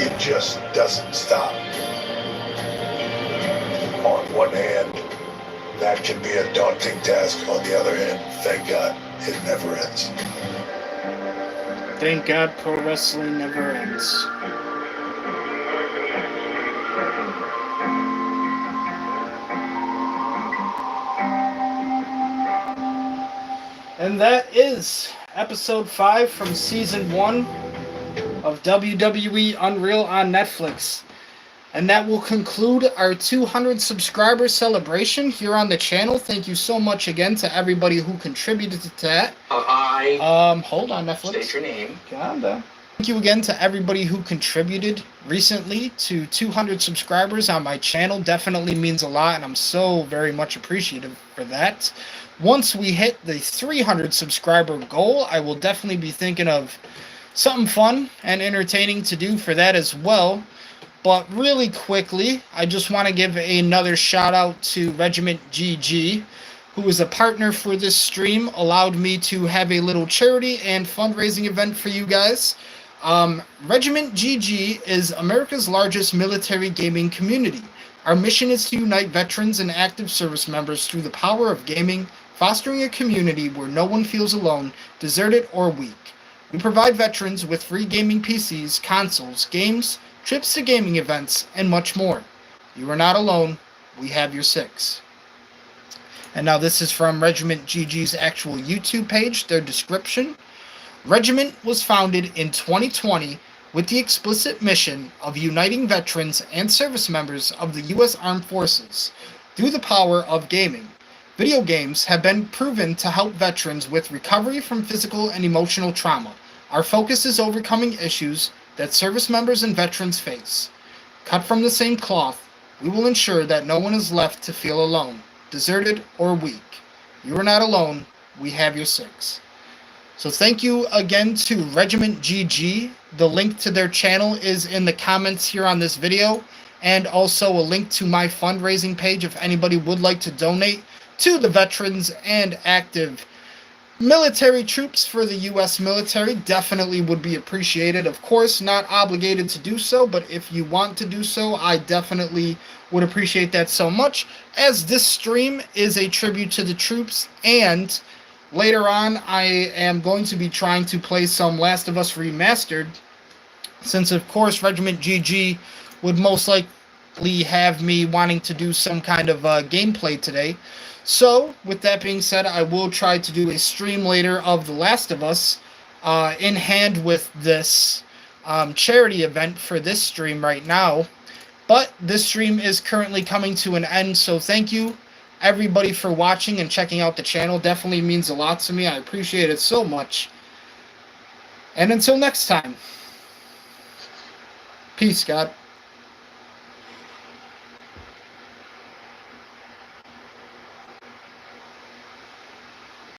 It just doesn't stop. On one hand, that can be a daunting task. On the other hand, thank God, it never ends. Thank God pro wrestling never ends. And that is episode 5 from season 1 of WWE Unreal on Netflix. And that will conclude our 200 subscriber celebration here on the channel. Thank you so much again to everybody who contributed to that. Hold on, Netflix. State your name. Calm down. Thank you again to everybody who contributed recently to 200 subscribers on my channel. Definitely means a lot, and I'm so very much appreciative for that. Once we hit the 300 subscriber goal, I will definitely be thinking of something fun and entertaining to do for that as well. But really quickly, I just want to give another shout out to Regiment GG, who is a partner for this stream, allowed me to have a little charity and fundraising event for you guys. Regiment GG is America's largest military gaming community. Our mission is to unite veterans and active service members through the power of gaming, fostering a community where no one feels alone, deserted, or weak. We provide veterans with free gaming PCs, consoles, games, trips to gaming events, and much more. You are not alone. We have your six. And now this is from Regiment GG's actual YouTube page, their description. Regiment was founded in 2020 with the explicit mission of uniting veterans and service members of the U.S. Armed Forces through the power of gaming. Video games have been proven to help veterans with recovery from physical and emotional trauma. Our focus is overcoming issues that service members and veterans face. Cut from the same cloth, we will ensure that no one is left to feel alone, deserted, or weak. You are not alone. We have your six. So thank you again to Regiment GG. The link to their channel is in the comments here on this video, and also a link to my fundraising page if anybody would like to donate to the veterans and active military troops for the U.S. military. Definitely would be appreciated. Of course, not obligated to do so, but if you want to do so, I definitely would appreciate that so much, as this stream is a tribute to the troops, and later on I am going to be trying to play some Last of Us Remastered, since of course Regiment GG would most likely have me wanting to do some kind of gameplay today. So, with that being said, I will try to do a stream later of The Last of Us in hand with this charity event for this stream right now. But this stream is currently coming to an end, so thank you everybody for watching and checking out the channel. Definitely means a lot to me. I appreciate it so much. And until next time, peace, God.